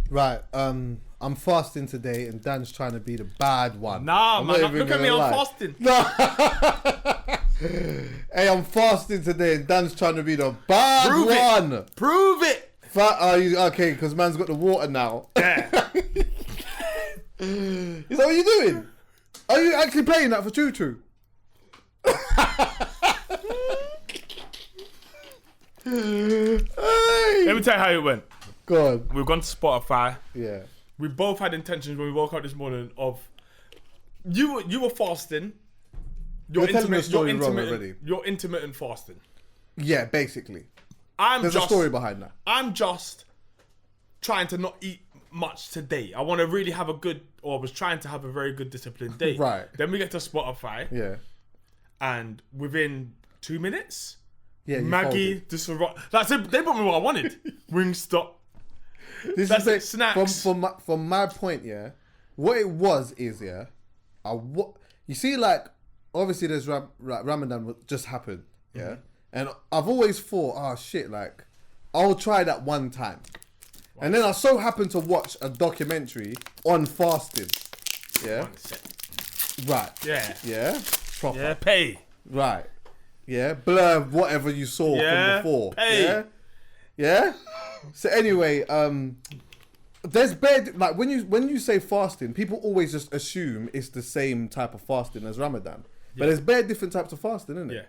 Right, I'm fasting today and Dan's trying to be the bad one. Nah, I'm man, not even look at me, gonna lie. I'm fasting. No. Hey, I'm fasting today and Dan's trying to be the bad one. Prove it. Okay, because man's got the water now. Yeah. Is that what you doing? Are you actually playing that for Choo Choo? Hey. Let me tell you how it went. Go on. We've gone to Spotify. Yeah. We both had intentions when we woke up this morning of you were fasting. You're telling me a story wrong already. You're intermittent fasting. Yeah, basically. There's a story behind that. I'm just trying to not eat much today. I want to really have was trying to have a very good disciplined day. Right. Then we get to Spotify. Yeah. And within 2 minutes, Yeah. Maggie, that's it. They brought me what I wanted. Wingstop. That's it. Snacks. From my point, yeah. What it was is, yeah. You see, like, obviously there's Ramadan just happened, yeah. Mm-hmm. And I've always thought, oh shit, like, I'll try that one time. Wow. And then I so happened to watch a documentary on fasting. Yeah. Right. Yeah. Yeah. Proper. Yeah. Pay. Right. Yeah. Blur whatever you saw from before. Pay. Yeah. Yeah. So anyway, there's like when you say fasting, people always just assume it's the same type of fasting as Ramadan. But there's bare different types of fasting, isn't it? Yeah.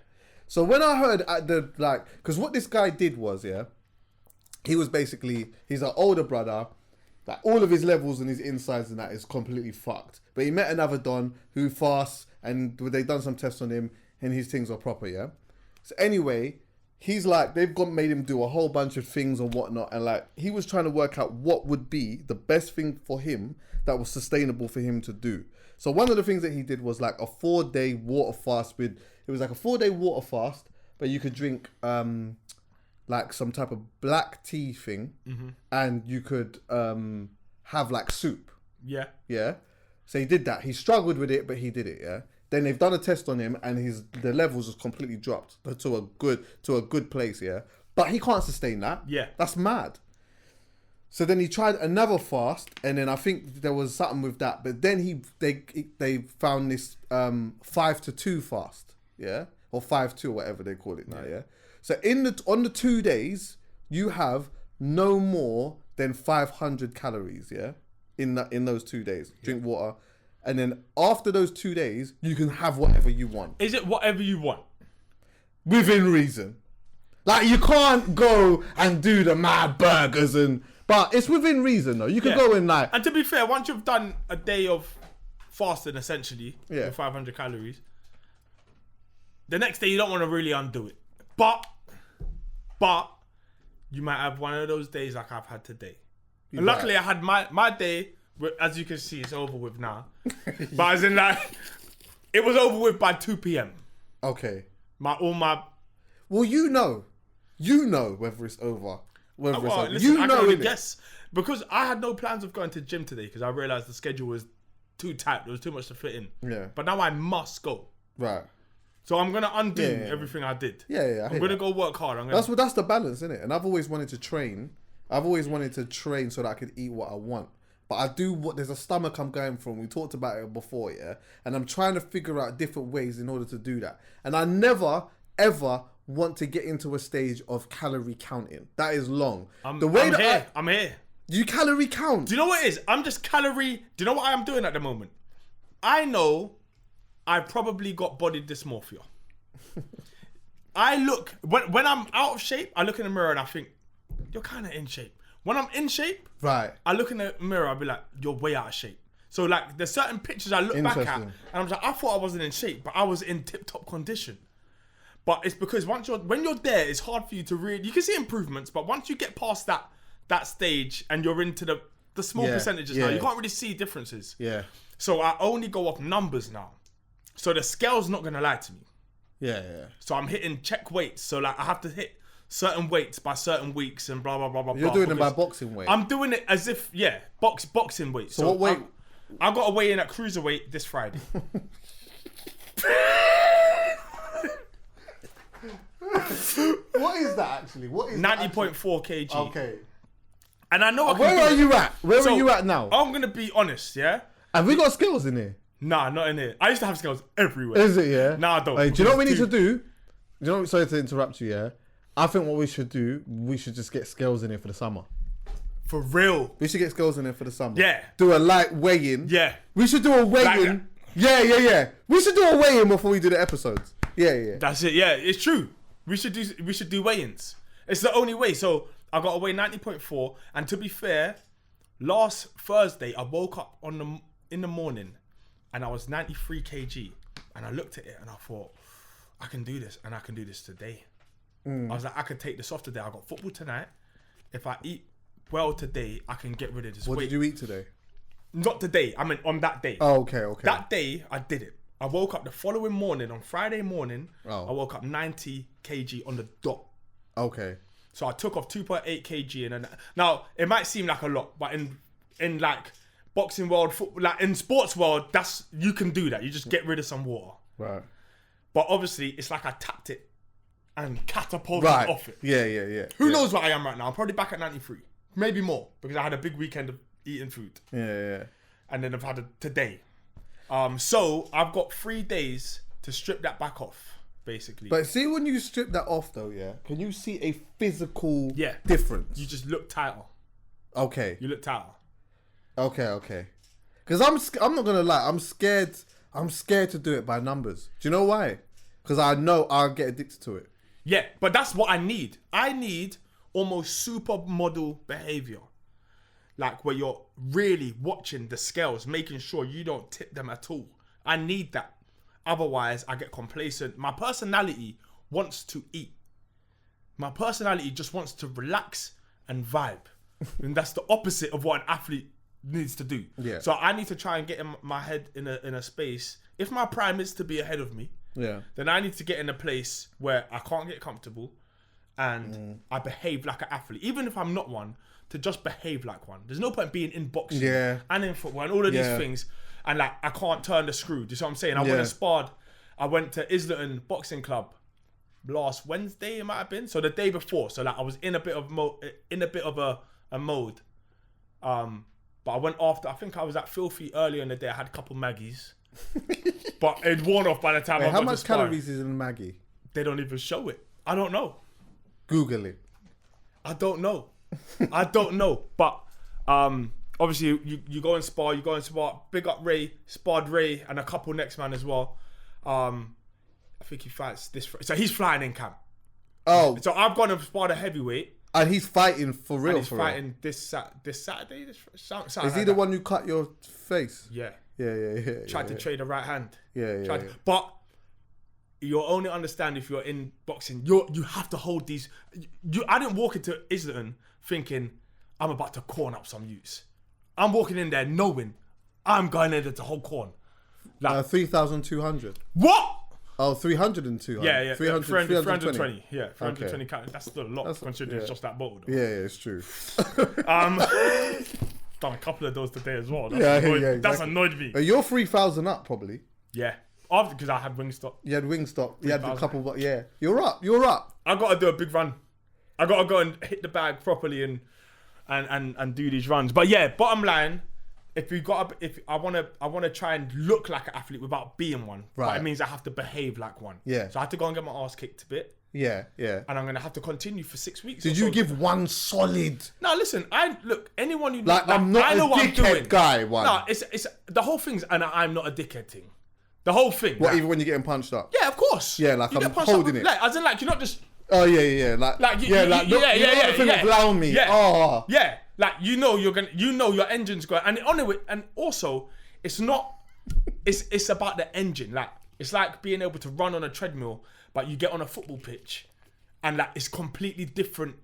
So when I heard because what this guy did was, he's an older brother, like all of his levels and his insides and that is completely fucked. But he met another Don who fasts and they done some tests on him and his things are proper, yeah? So anyway, he's like, made him do a whole bunch of things and whatnot. And like, he was trying to work out what would be the best thing for him that was sustainable for him to do. So one of the things that he did was like a 4-day water fast it was like a 4-day water fast, but you could drink like some type of black tea thing, and you could have like soup. Yeah. Yeah. So he did that. He struggled with it, but he did it, yeah. Then they've done a test on him and the levels has completely dropped to a good place, yeah. But he can't sustain that. Yeah. That's mad. So then he tried another fast, and then I think there was something with that. But then they found this 5-2 fast, yeah, or 5-2, whatever they call it now, yeah. So on the 2 days, you have no more than 500 calories, yeah, in those 2 days. Drink water, and then after those 2 days, you can have whatever you want. Is it whatever you want? Within reason. Like you can't go and do the mad burgers but it's within reason though. You can go in like... And to be fair, once you've done a day of fasting essentially, with 500 calories, the next day you don't want to really undo it. But you might have one of those days like I've had today. And luckily I had my day, as you can see, it's over with now. But as in like, it was over with by 2 p.m. Okay. Well, you know whether it's over. Listen, I can only guess because I had no plans of going to the gym today because I realised the schedule was too tight. There was too much to fit in. Yeah. But now I must go. Right. So I'm gonna undo everything I did. Yeah. I'm gonna go work hard. That's the balance, isn't it? And I've always wanted to train. So that I could eat what I want. But there's a stomach I'm going from. We talked about it before, yeah. And I'm trying to figure out different ways in order to do that. And I never ever want to get into a stage of calorie counting. That is long. I'm here. Do you calorie count? Do you know what it is? I'm just calorie. Do you know what I am doing at the moment? I know I probably got body dysmorphia. I look, when I'm out of shape, I look in the mirror and I think, you're kind of in shape. When I'm in shape, right, I look in the mirror, I'll be like, you're way out of shape. So like, there's certain pictures I look back at and I'm like, I thought I wasn't in shape, but I was in tip-top condition. But it's because when you're there, it's hard for you to really... You can see improvements, but once you get past that stage and you're into the small percentages now, you can't really see differences. Yeah. So I only go off numbers now. So the scale's not going to lie to me. Yeah. So I'm hitting check weights. So like I have to hit certain weights by certain weeks and blah, blah, blah, blah, You're doing it by boxing weight? I'm doing it as if, boxing weight. So what weight? I got to weigh in at cruiserweight this Friday. What is that actually? What is 90.4 kg. Okay. And I know I can Where do are it. you at? Where So, are you at now? I'm gonna be honest, yeah. Have we got skills in here? Nah, not in here. I used to have scales everywhere. Is it, yeah? Nah, I don't. Hey, do you know what we need to do? Sorry to interrupt you, yeah? I think what we should do, we should just get scales in here for the summer. For real. We should get scales in here for the summer. Yeah. Do a light weigh-in. Yeah. We should do a weigh-in. Yeah. We should do a weigh-in before we do the episodes. Yeah. That's it. Yeah, it's true. We should do weigh-ins. It's the only way. So I got to weigh 90.4, and to be fair, last Thursday I woke up in the morning, and I was 93 kg, and I looked at it and I thought, I can do this, and I can do this today. I was like, I could take this off today. I got football tonight. If I eat well today, I can get rid of this weight. What did you eat today? Not today. I mean, on that day. Oh, okay. That day, I did it. I woke up the following morning, on Friday morning, Oh. I woke up 90 kg on the dot. Okay. So I took off 2.8 kg. And then, now, it might seem like a lot, but in like boxing world, football, like in sports world, you can do that. You just get rid of some water. Right. But obviously, it's like I tapped it and catapulted Right. off it. Yeah. Who knows what I am right now? I'm probably back at 93. Maybe more, because I had a big weekend of eating food. Yeah. And then I've had it today. So I've got 3 days to strip that back off, basically. But see, when you strip that off, though, yeah, can you see a physical difference? You just look tighter. Okay. You look tighter. Okay. Because I'm not gonna lie, I'm scared to do it by numbers. Do you know why? Because I know I'll get addicted to it. Yeah, but that's what I need. I need almost supermodel behavior. Like where you're really watching the scales, making sure you don't tip them at all. I need that. Otherwise, I get complacent. My personality wants to eat. My personality just wants to relax and vibe. And that's the opposite of what an athlete needs to do. Yeah. So I need to try and get in my head in a space. If my prime is to be ahead of me, then I need to get in a place where I can't get comfortable and I behave like an athlete. Even if I'm not one, to just behave like one. There's no point being in boxing and in football and all of these things and like I can't turn the screw. Do you see what I'm saying? I went and sparred. I went to Islington Boxing Club last Wednesday, it might have been. So the day before. So like I was in a bit of a mode. But I went after. I think I was at Filthy earlier in the day. I had a couple Maggies, but it worn off by the time I got to how much sparring. calories is in Maggie? They don't even show it. I don't know. Google it. I don't know. But obviously you go and spar. Big up Ray, sparred Ray, and a couple next man as well. I think he fights this. So he's flying in camp. Oh, So I've gone and sparred a heavyweight. and he's fighting for real. And he's fighting this Saturday. Is he the one who cut your face? Yeah. Yeah. Tried to trade a right hand. Yeah. But you'll only understand if you're in boxing. You have to hold these. I didn't walk into Islington thinking I'm about to corn up some youths. I'm walking in there knowing I'm going in there to hold corn. Like 3,200. what? Oh, 300 and 200. Yeah. 320. 320. Yeah, 320 calories. That's still a lot considering it's just that bottle. Though. Yeah, it's true. Done a couple of those today as well. Exactly. That's annoyed me. But you're 3,000 up probably. Yeah. After because I had Wingstop. You had Wingstop. You had a 3,000. couple. Yeah, you're up. I gotta do a big run. I gotta go and hit the bag properly and do these runs. But yeah, bottom line, if I wanna try and look like an athlete without being one, but Right. it means I have to behave like one. Yeah. So I have to go and get my ass kicked a bit, Yeah. and I'm gonna have to continue for 6 weeks. Did you give one solid? No, listen. Anyone who Like I'm not I know a what I'm dickhead doing. guy. One. No, it's the whole thing's and I'm not a dickhead thing. The whole thing. What? like- Even when you're getting punched up? yeah, of course. Yeah, like You I'm get punched up holding with- it. Like, as in, like you're not just. Oh yeah. Like Like, you- like you- look, yeah, you know yeah, the thing yeah. of allow me. Yeah. Oh. Yeah, like you're gonna, your engine's going, and and also it's not, it's about the engine. Like it's like being able to run on a treadmill, but you get on a football pitch, and like it's completely different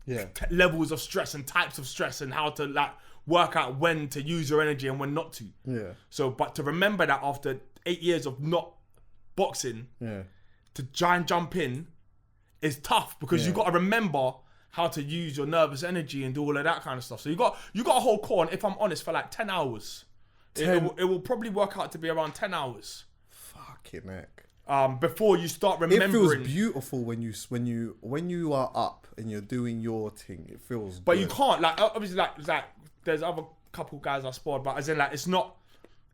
Yeah. levels of stress and types of stress and how to like work out when to use your energy and when not to. Yeah. So, but to remember that after 8 years of not boxing, Yeah. to try and jump in is tough because you got to remember how to use your nervous energy and do all of that kind of stuff. So you got to hold corn, if I'm honest, for like 10 hours. It will probably work out to be around 10 hours. Fucking heck. before you start It remembering. feels beautiful when you are up and you're doing your thing. It feels. But good. you can't, like, obviously, like there's other couple guys I sparred, but as in, like, it's not.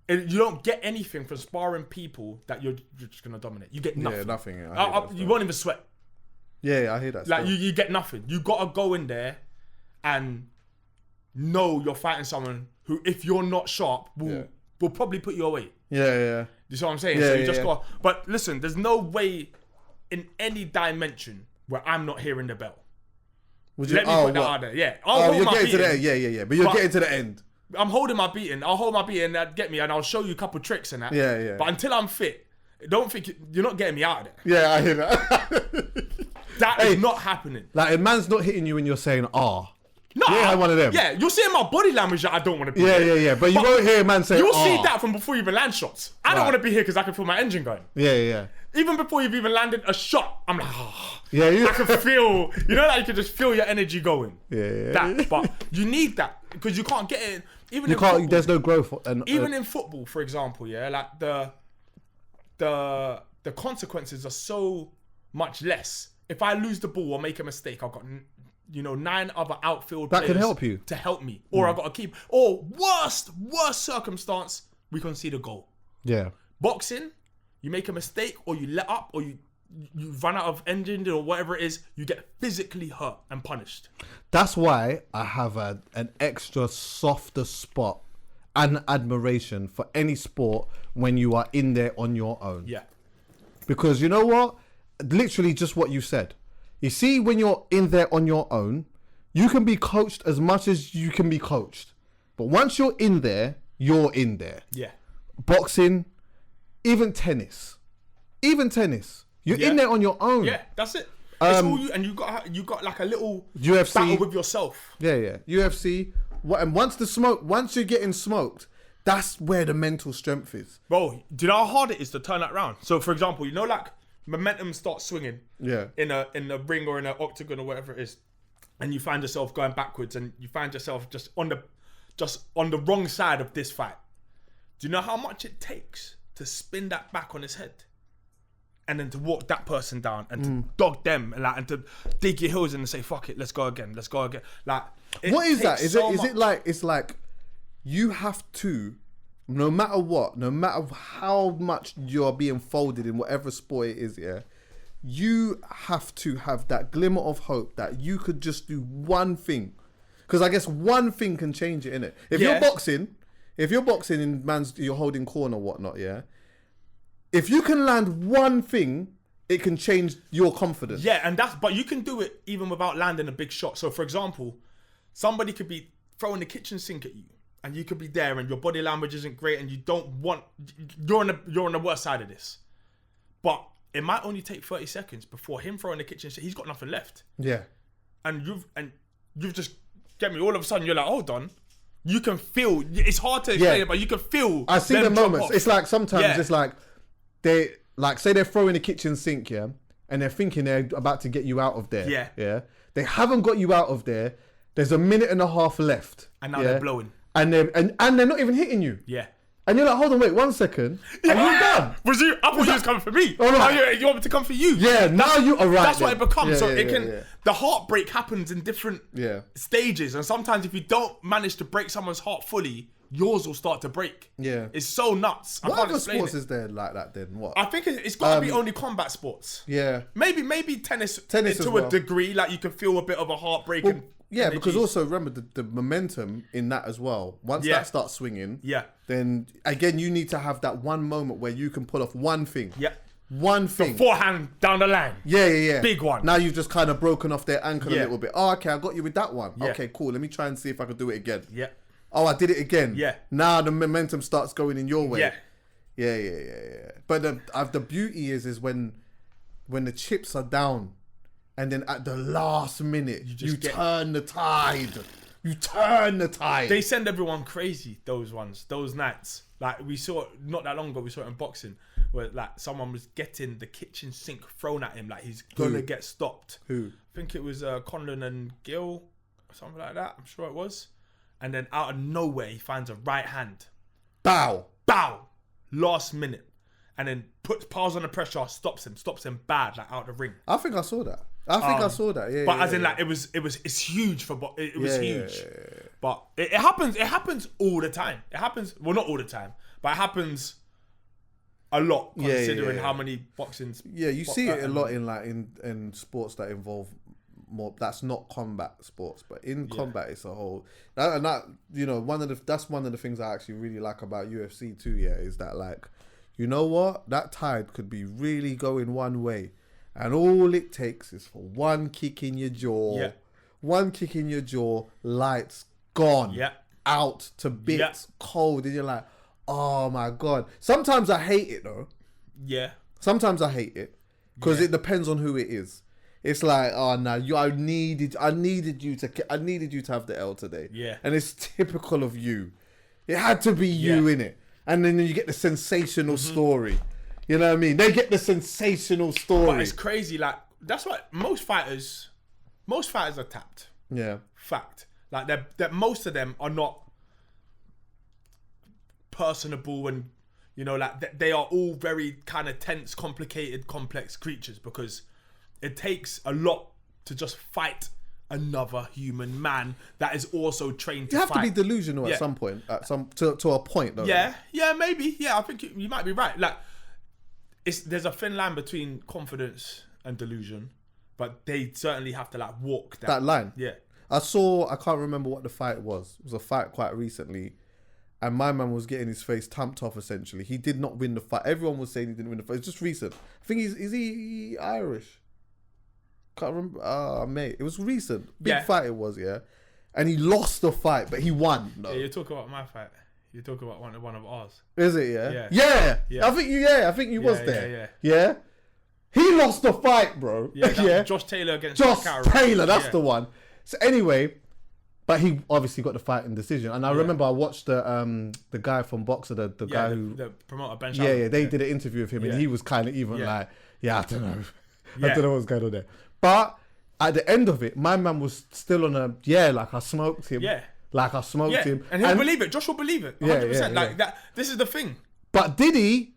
You don't get anything from sparring people that you're just gonna dominate. You get nothing. Yeah, nothing. Yeah, You won't even sweat. Yeah, I hear that. Like still. you get nothing. You gotta go in there and know you're fighting someone who, if you're not sharp, will probably put you away. Yeah. You see what I'm saying? Yeah, So you yeah, just yeah. got. But listen, there's no way in any dimension where I'm not hearing the bell. Would you? Let me put that out there. Yeah. I'll Oh, hold you're my getting to beating. the end. Yeah. But you're getting to the end. I'm holding my beating. I'll hold my beating. That get me, and I'll show you a couple tricks and that. Yeah. But until I'm fit, don't think you're not getting me out of there. Yeah, I hear that. That is not happening. Like, a man's not hitting you when you're saying, No, yeah, one of them. Yeah, you're seeing my body language that I don't want to be. Yeah. But you won't hear a man say, You'll see that from before you even land shots. I don't Right. want to be here because I can feel my engine going. Yeah. Even before you've even landed a shot, I'm like, Yeah. I can feel, like you can just feel your energy going. Yeah. That, but you need that because you can't get it. Even You in can't. football, There's no growth. And even in football, for example, yeah, like the consequences are so much less. If I lose the ball or make a mistake, I've got 9 other outfield That can players help you. to help me, or I've got to keep. Or worst circumstance, we concede a goal. Yeah. Boxing, you make a mistake or you let up or you run out of engine or whatever it is, you get physically hurt and punished. That's why I have an extra softer spot and admiration for any sport when you are in there on your own. Yeah. Because you know what? Literally just what you said. You see, when you're in there on your own, you can be coached as much as you can be coached. But once you're in there, you're in there. Yeah. Boxing, even tennis. You're in there on your own. Yeah, that's it. It's all you, and you got like a little UFC battle with yourself. Yeah. UFC. And once you're getting smoked, that's where the mental strength is. Bro, do you know how hard it is to turn that round? So, for example, like momentum starts swinging. Yeah. In a ring or in an octagon or whatever it is, and you find yourself going backwards, and you find yourself just on the wrong side of this fight. Do you know how much it takes to spin that back on his head? And then to walk that person down and to dog them and to dig your heels in and say, fuck it, let's go again. Like, What is that? Is so it much. like, it's like you have to, no matter what, no matter how much you're being folded in whatever sport it is, yeah, you have to have that glimmer of hope that you could just do one thing. Because I guess one thing can change it, innit? If you're boxing and you're holding corner or whatnot, yeah, if you can land one thing, it can change your confidence. Yeah, but you can do it even without landing a big shot. So, for example, somebody could be throwing the kitchen sink at you, and you could be there, and your body language isn't great, and you're on the worst side of this. But it might only take 30 seconds before him throwing the kitchen sink. He's got nothing left. Yeah. And you've just get me. All of a sudden, you're like, hold on. You can feel. It's hard to explain it, but you can feel. I see the them jump moments. off. It's like sometimes it's like they say they're throwing the kitchen sink, yeah, and they're thinking they're about to get you out of there. Yeah. They haven't got you out of there. There's a minute and a half left. And now they're blowing. And they're not even hitting you. Yeah. And you're like, hold on, wait 1 second. Are you done? I thought you was coming for me. All right. You want me to come for you? Yeah, now you are right. That's what it becomes. Yeah. The heartbreak happens in different stages, and sometimes if you don't manage to break someone's heart fully, yours will start to break. Yeah. It's so nuts. What other sports it. is there like that then? What? I think it's got to be only combat sports. Yeah. Maybe tennis Tennis to as well. a degree, like you can feel a bit of a heartbreak. Well, and yeah, energies. because also remember the momentum in that as well. Once that starts swinging, then again you need to have that one moment where you can pull off one thing. Yeah. One thing. Forehand down the line. Yeah. Big one. Now you've just kind of broken off their ankle a Yeah. little bit. Oh, okay, I got you with that one. Yeah. Okay, cool. Let me try and see if I can do it again. Yeah. Oh, I did it again. Yeah. Now the momentum starts going in your way. Yeah. Yeah. But the beauty is when the chips are down, and then at the last minute you turn the tide. You turn the tide. They send everyone crazy. Those nights. Like we saw not that long ago. We saw it in boxing where like someone was getting the kitchen sink thrown at him. Like he's gonna get stopped. Who? I think it was Conlon and Gill or something like that. I'm sure it was. And then out of nowhere he finds a right hand. Bow. Last minute. and then puts piles on the pressure, stops him bad, like out the ring. I think I saw that. I saw that. Yeah. But as in, like, it's huge for it was huge. Yeah. But it happens. It happens all the time. It happens. Well, not all the time, but it happens a lot considering how many boxings. Yeah, you see it a lot in like in sports that involve more. That's not combat sports, but in combat, it's a whole. That you know, that's one of the things I actually really like about UFC too. Yeah, is that, like, you know what, that tide could be really going one way. And all it takes is for one kick in your jaw, lights gone, out to bits, cold, and you're like, oh my God. Sometimes I hate it though. Yeah. Sometimes I hate it because it depends on who it is. It's like, oh no, I needed you to have the L today. Yeah. And it's typical of you. It had to be you in it, and then you get the sensational story. You know what I mean? They get the sensational story. But it's crazy. Like, that's why most fighters are tapped. Yeah. Fact. Like, that most of them are not personable, and, you know, like, they are all very kind of tense, complicated, complex creatures, because it takes a lot to just fight another human man that is also trained to fight. You have to be delusional at some point, to a point, though. Yeah. Yeah, maybe. Yeah, I think you might be right. Like, there's a thin line between confidence and delusion, but they certainly have to, like, walk that line. Yeah. I can't remember what the fight was. It was a fight quite recently, and my man was getting his face tamped off, essentially. He did not win the fight. Everyone was saying he didn't win the fight. It's just recent. I think is he Irish? Can't remember. Mate, it was recent. Big fight it was, yeah. And he lost the fight, but he won. No. Yeah, you're talking about my fight. You're talking about one of ours. Is it? Yeah. Yeah. I think you was there. Yeah. He lost the fight, bro. Yeah. Josh Taylor against Josh Taylor. That's the one. So anyway, but he obviously got the fight in decision. And I remember I watched the guy from Boxer, the guy who the promoter Ben. They did an interview with him, and he was kind of even like, I don't know, I don't know what's going on there. But at the end of it, my man was still on like I smoked him. Yeah. Like I smoked him. And he'll believe it. Josh will believe it. 100%. Like that. This is the thing. But did he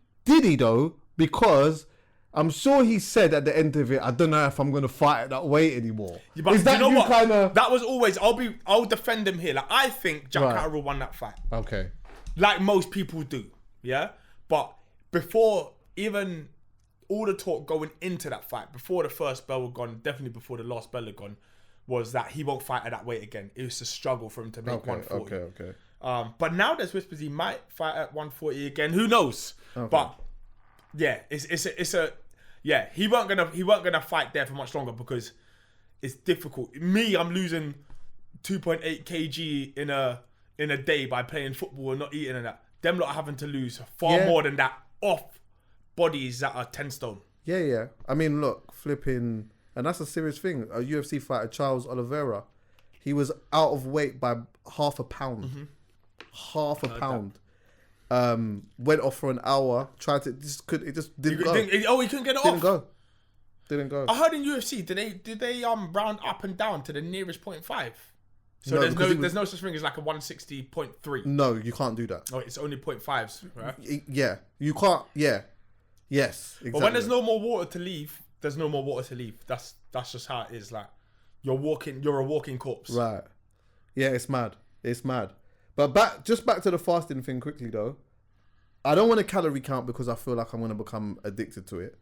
though? Because I'm sure he said at the end of it, I don't know if I'm going to fight at that weight anymore. Yeah, but is that, you know what? That was always, I'll defend him here. Like, I think Jack Catterall won that fight. Okay. Like most people do. Yeah. But before even all the talk going into that fight, before the first bell had gone, definitely before the last bell had gone, was that he won't fight at that weight again. It was a struggle for him to make 140. Okay. But now there's whispers he might fight at 140 again. Who knows? Okay. But yeah, he weren't gonna fight there for much longer because it's difficult. I'm losing 2.8 kg in a day by playing football and not eating and that. Them lot are having to lose far more than that off bodies that are 10 stone. Yeah. I mean, look, flipping. And that's a serious thing. A UFC fighter, Charles Oliveira, he was out of weight by half a pound. Mm-hmm. Half a pound. Went off for an hour. Tried to it just didn't go. He couldn't get it off. Didn't go. I heard in UFC, did they round up and down to the nearest 0.5? So there's no such thing as like a 160.3. No, you can't do that. Oh, it's only 0.5s, right? Yeah, you can't. Yeah, yes. Exactly. But when there's no more water to leave. There's no more water to leave. That's just how it is. Like, you're a walking corpse. Right. Yeah, it's mad. But back to the fasting thing quickly though. I don't want to calorie count because I feel like I'm going to become addicted to it.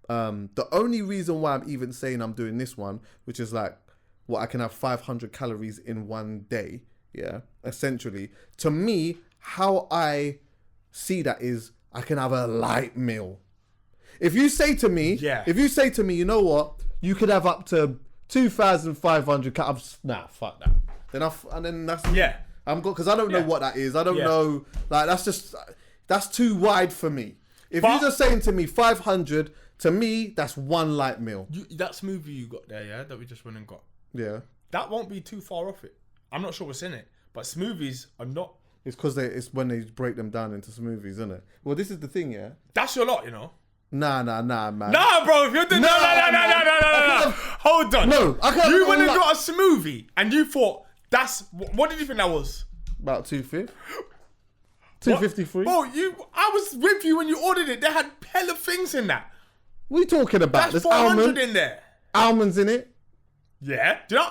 The only reason why I'm even saying I'm doing this one, which is like, I can have 500 calories in one day. Yeah. Essentially, to me, how I see that is I can have a light meal. If you say to me, you know what, you could have up to 2,500 calories. Nah, fuck that. Then that's I'm good because I don't know what that is. I don't know. Like that's too wide for me. If you're just saying to me 500, to me that's one light meal. That smoothie you got there, that we just went and got. Yeah. That won't be too far off it. I'm not sure what's in it, but smoothies are not. It's because it's when they break them down into smoothies, isn't it? Well, this is the thing, yeah. That's your lot, you know. Nah, man. Nah, bro. If you're doing no. Hold on. No, I can't. You went and got a smoothie, and you thought that's what did you think that was? About 250. 253. Bro, I was with you when you ordered it. They had hella things in that. What are you talking about? That's There's 400 almond, in there. almonds in it. Yeah. Do you know?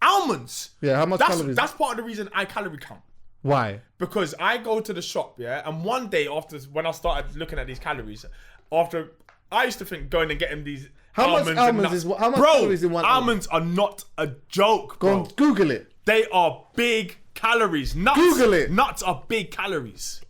Almonds. Yeah, how much calories? That's part of the reason I calorie count. Why? Because I go to the shop, yeah, and one day after, when I started looking at these calories, after I used to think going and getting these How much almonds almonds and nuts. is how much Bro, calories in one almond? almonds are not a joke, Go bro. on, Google it. They are big calories. Nuts. Google it. Nuts are big calories.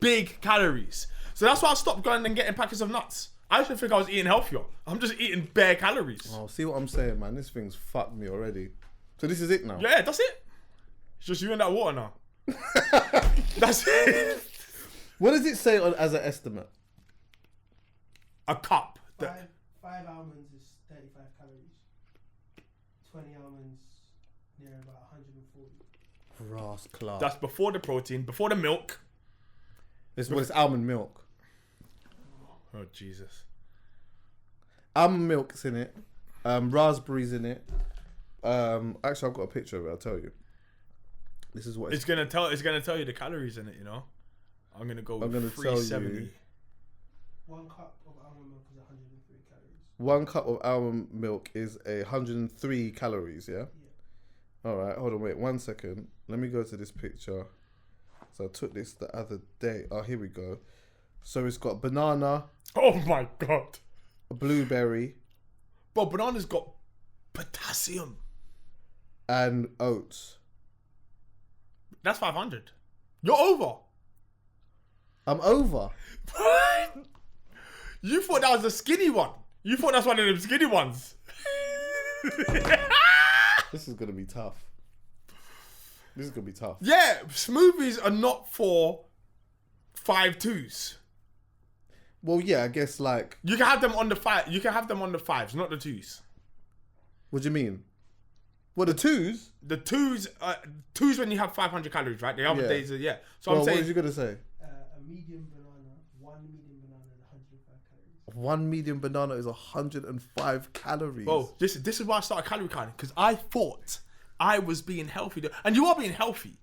Big calories. So that's why I stopped going and getting packets of nuts. I used to think I was eating healthier. I'm just eating bare calories. Oh, see what I'm saying, man? This thing's fucked me already. So this is it now? Yeah, that's it. It's just you and that water now. That's it. What does it say as an estimate? A cup. Five almonds is 35 calories. 20 almonds near about 140. Ross Clark. That's before the protein, before the milk. It's almond milk. Oh, Jesus. Almond milk's in it. Raspberries in it. Actually, I've got a picture of it. I'll tell you. This is what It's gonna tell you the calories in it. You know. I'm gonna go with 370. 1 cup of almond milk is 103 calories. 1 cup of almond milk is 103 calories. Yeah. All right. Hold on. Wait 1 second. Let me go to this picture. So I took this the other day. Oh, here we go. So it's got banana, Oh my god. a blueberry, But banana's got potassium. and oats. That's 500. You're over. I'm over. You thought that was a skinny one. You thought that's one of them skinny ones. This is gonna be tough. This is gonna be tough. Yeah, smoothies are not for 5-2s. Well, yeah, I guess like. You can have them on the 5. You can have them on the 5s, not the 2s. What do you mean? Well, the twos. The 2s when you have 500 calories, right? The other Yeah. days are, yeah. So Well, I'm what saying was you gonna say? A medium banana, 1 medium banana is 105 calories. 1 medium banana is 105 calories. bro, this is why I started calorie counting, because I thought I was being healthy. And you are being healthy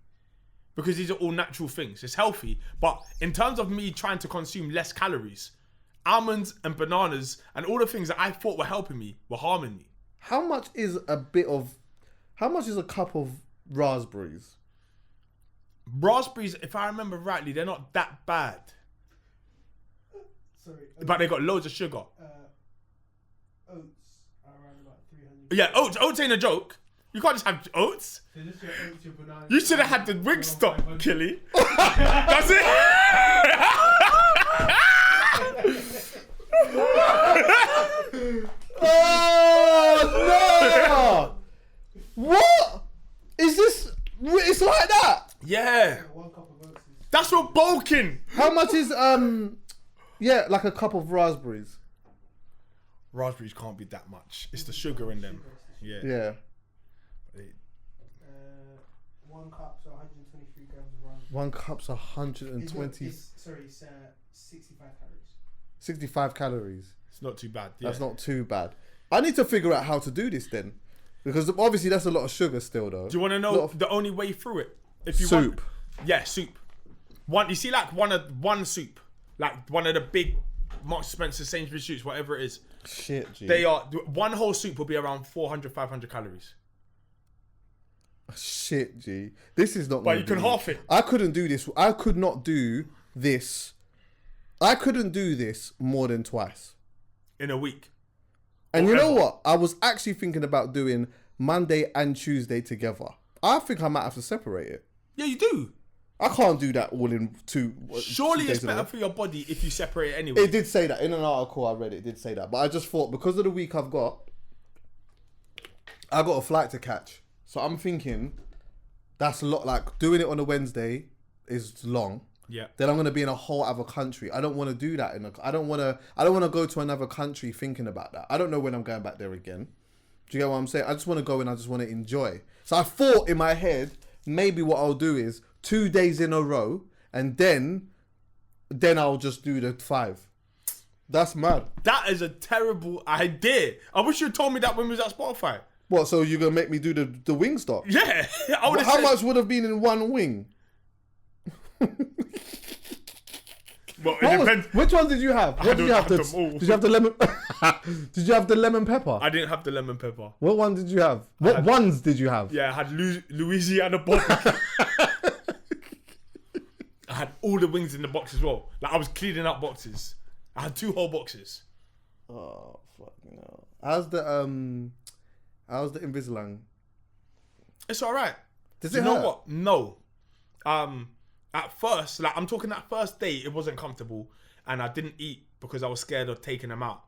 because these are all natural things. It's healthy. But in terms of me trying to consume less calories, almonds and bananas and all the things that I thought were helping me were harming me. How much is a cup of raspberries? Raspberries, if I remember rightly, they're not that bad. Sorry. But they got loads of sugar. Oats are around about 300. Yeah, oats ain't a joke. You can't just have oats. So this is your oats, your banana. You should have had the Wingstop, Killy. That's it. Oh no! What is this? It's like that. Yeah. 1 cup of oats is That's what bulking. How much is Yeah, like a cup of raspberries. Raspberries can't be that much. It's the sugar in them. Yeah. Yeah. 1 cup, so 123 grams of raspberries. 1 cup's 120. It's 65 calories. 65 calories. It's not too bad. Yeah. That's not too bad. I need to figure out how to do this then, because obviously that's a lot of sugar still though. Do you want to know the only way through it? If you Soup. Yeah, soup. You see, like one soup, like one of the big Marks Spencer, Sainsbury's soups, whatever it is. Shit, G. They are one whole soup will be around 400, 500 calories. Shit, G. This is not. But gonna you can be- half it. I couldn't do this. I could not do this. I couldn't do this more than twice. In a week. And you know Forever. what? I was actually thinking about doing Monday and Tuesday together. I think I might have to separate it. Yeah, you do. I can't do that all in two. Surely 2 days it's in a better row. for your body if you separate it anyway. It did say that in an article I read. It did say that, but I just thought because of the week I got a flight to catch, so I'm thinking that's a lot. Like doing it on a Wednesday is long. Yeah. Then I'm gonna be in a whole other country. I don't want to do that. I don't want to go to another country thinking about that. I don't know when I'm going back there again. Do you get what I'm saying? I just want to go and I just want to enjoy. So I thought in my head maybe what I'll do is 2 days in a row, and then I'll just do the 5. That's mad. That is a terrible idea. I wish you had told me that when we was at Spotify. What? So you're gonna make me do the wing stop? Yeah. I would have How said, much would have been in one wing? Well, it depends. Which one did you have? What did you have? them all. Did you have the lemon? Did you have the lemon pepper? I didn't have the lemon pepper. What one did you have? What ones did you have? Yeah, I had Louisiana barbecue. I had all the wings in the box as well. Like I was cleaning up boxes. I had 2 whole boxes. Oh fuck no! How's the Invisalign? It's alright. Does You it know hurt? what? No. At first, like I'm talking that first day, it wasn't comfortable, and I didn't eat because I was scared of taking them out.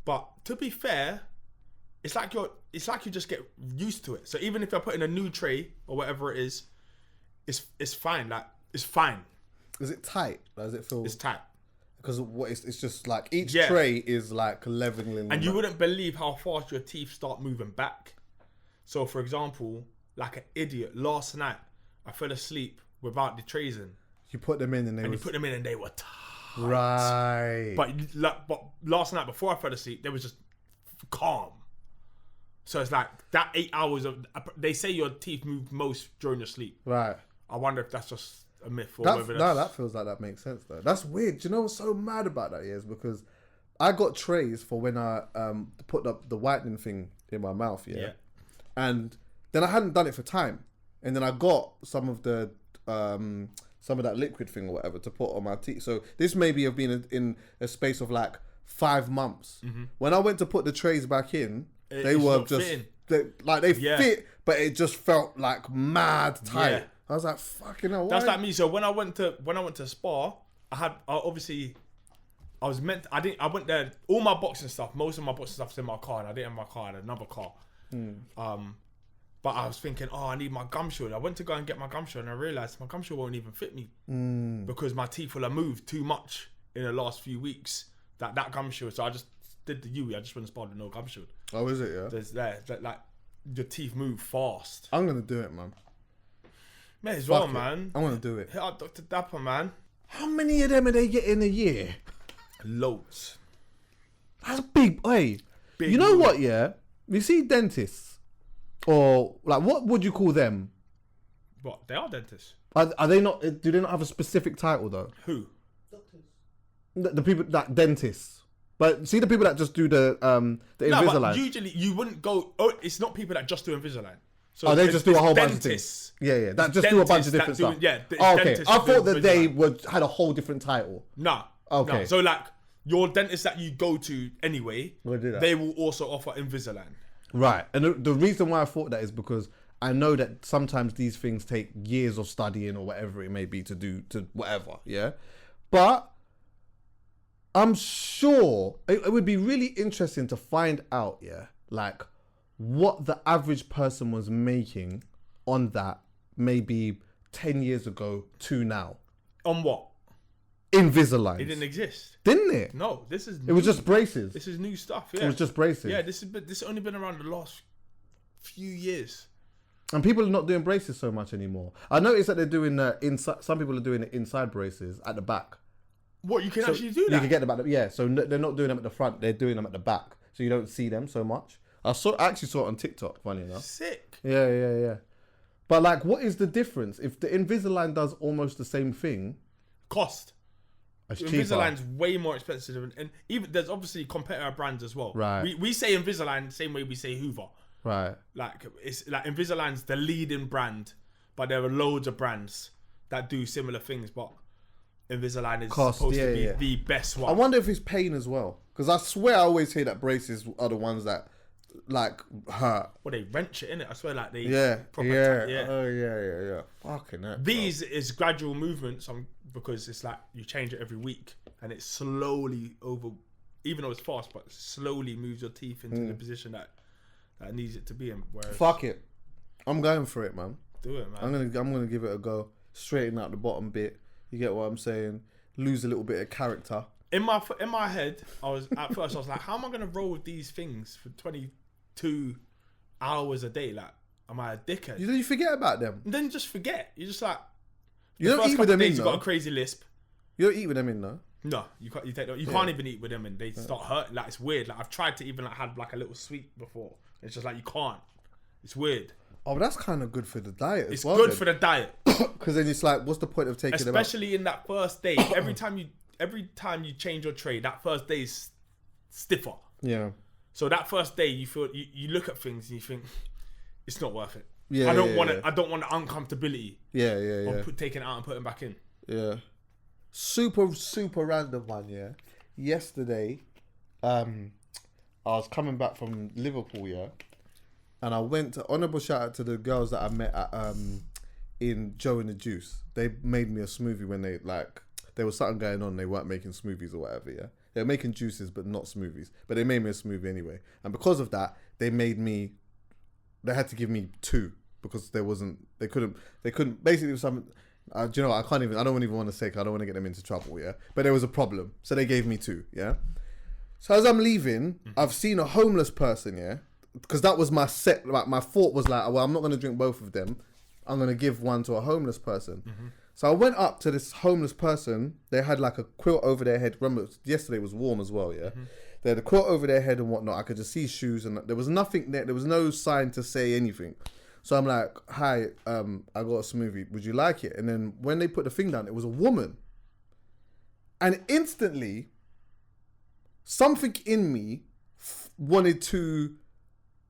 But to be fair, it's like you just get used to it. So even if I put in a new tray or whatever it is, it's fine. Like it's fine. Is it tight? Does it feel? It's tight. Because it's just like each Yeah. tray is like leveling. And you wouldn't believe how fast your teeth start moving back. So, for example, like an idiot, last night I fell asleep without the trays in, You put them in and they and were you put them in and they were tight. right. But last night before I fell asleep, they was just calm. So it's like that 8 hours of. They say your teeth move most during your sleep. Right. I wonder if that's just a myth or That, whether no, that's. that feels like that makes sense though. That's weird. Do you know what's so mad about that is because I got trays for when I put up the whitening thing in my mouth, yeah? And then I hadn't done it for time, and then I got some of that liquid thing or whatever to put on my teeth. So this maybe have been in a space of like 5 months. Mm-hmm. When I went to put the trays back in, they it's were not just fitting. they Yeah. fit, but it just felt like mad tight. Yeah. I was like, fucking hell. That's why? like me. So when I went to Spa, I went there. All my boxing stuff, most of my boxing stuff's in my car, and I didn't have my car. I had another car. But I was thinking, I need my gum shield. I went to go and get my gum shield, and I realized my gum shield won't even fit me because my teeth will have moved too much in the last few weeks. That gum shield. So I just did the I just went to Spa with no gum shield. Oh, is it? Yeah. Like your teeth move fast. I'm gonna do it, man. May as Fuck well, it. man. I want to do it. Hit up Dr. Dapper, man. How many of them are they getting a year? Loads. That's big. Hey, Big you know money. what? Yeah, you see dentists, or like, what would you call them? What? They are dentists. Are they not? Do they not have a specific title though? Who? Doctors. The people that dentists. But see the people that just do the No, Invisalign. but usually you wouldn't go. Oh, it's not people that just do Invisalign. So Oh, they it's- just do a whole it's bunch of dentists. things. Yeah, yeah. That just do a bunch of Dentists different that stuff. do- yeah, Oh, okay. dentists I that do thought that they Invisalign. had a whole different title. Nah. Okay. No. So like your dentist that you go to anyway, Will do that. they will also offer Invisalign. Right. And the reason why I thought that is because I know that sometimes these things take years of studying or whatever it may be to do to whatever. Yeah. But I'm sure it would be really interesting to find out, yeah, like what the average person was making on that maybe 10 years ago to now. On what? Invisalign. It didn't exist. Didn't it? No, this is. It was just braces. This is new stuff. Yeah. It was just braces. Yeah, this has only been around the last few years. And people are not doing braces so much anymore. I noticed that they're doing inside. Some people are doing it inside braces at the back. What, you can So actually do You that? can get them at the, yeah. So they're not doing them at the front. They're doing them at the back. So you don't see them so much. I actually saw it on TikTok. Funny enough. Sick. Yeah. But like, what is the difference if the Invisalign does almost the same thing? Cost. It's cheaper. Invisalign's way more expensive, and even there's obviously competitor brands as well. Right. We say Invisalign the same way we say Hoover. Right. Like it's like Invisalign's the leading brand, but there are loads of brands that do similar things. But Invisalign is Cost, supposed yeah, to be yeah. the best one. I wonder if it's pain as well. Because I swear I always hear that braces are the ones that like hurt. Well, they wrench it in it. I swear, like they Yeah. proper Yeah. tight, Oh yeah. Fucking hell. These is gradual movements because it's like you change it every week and it slowly even though it's fast, but slowly moves your teeth into the position that needs it to be in. Whereas, Fuck it. I'm going for it, man. do it, man. I'm gonna give it a go. Straighten out the bottom bit. You get what I'm saying? Lose a little bit of character. In my head, I was like, how am I gonna roll with these things for 22 hours a day? Like, am I a dickhead? You forget about them. And then you just forget. You're just like, You the don't first eat with couple them in days you got though. a crazy lisp. You don't eat with them in though. No, you can't. You can't even eat with them, and they start hurting. Like, it's weird. Like, I've tried to even have like a little sweet before. It's just like you can't. It's weird. Oh, but that's kind of good for the diet as It's well. good for the diet, Because then it's like, what's the point of taking them out? especially in that first day. Every time you every time you change your trade, that first day is stiffer. Yeah. So that first day, you feel you look at things and you think it's not worth it. Yeah. I don't want it. it. I don't want the uncomfortability Yeah. of taking it out and putting it back in. Yeah. Super random one, yeah. Yesterday, I was coming back from Liverpool, yeah. And I went to, honourable shout out to the girls that I met at, in Joe and the Juice. They made me a smoothie when there was something going on. They weren't making smoothies or whatever, yeah. They were making juices, but not smoothies. But they made me a smoothie anyway. And because of that, they had to give me 2 because they couldn't, basically it was something, do you know what, I don't even want to say, 'cause I don't want to get them into trouble, yeah. But there was a problem. So they gave me 2, yeah. So as I'm leaving, I've seen a homeless person, yeah. Because that was my set, like my thought was like, well, I'm not going to drink both of them. I'm going to give one to a homeless person. So I went up to this homeless person. They had like a quilt over their head. Remember, yesterday was warm as well, yeah? They had a quilt over their head and whatnot. I could just see shoes and there was nothing there. There was no sign to say anything. So I'm like, hi, I got a smoothie. Would you like it? And then when they put the thing down, it was a woman. And instantly, something in me wanted to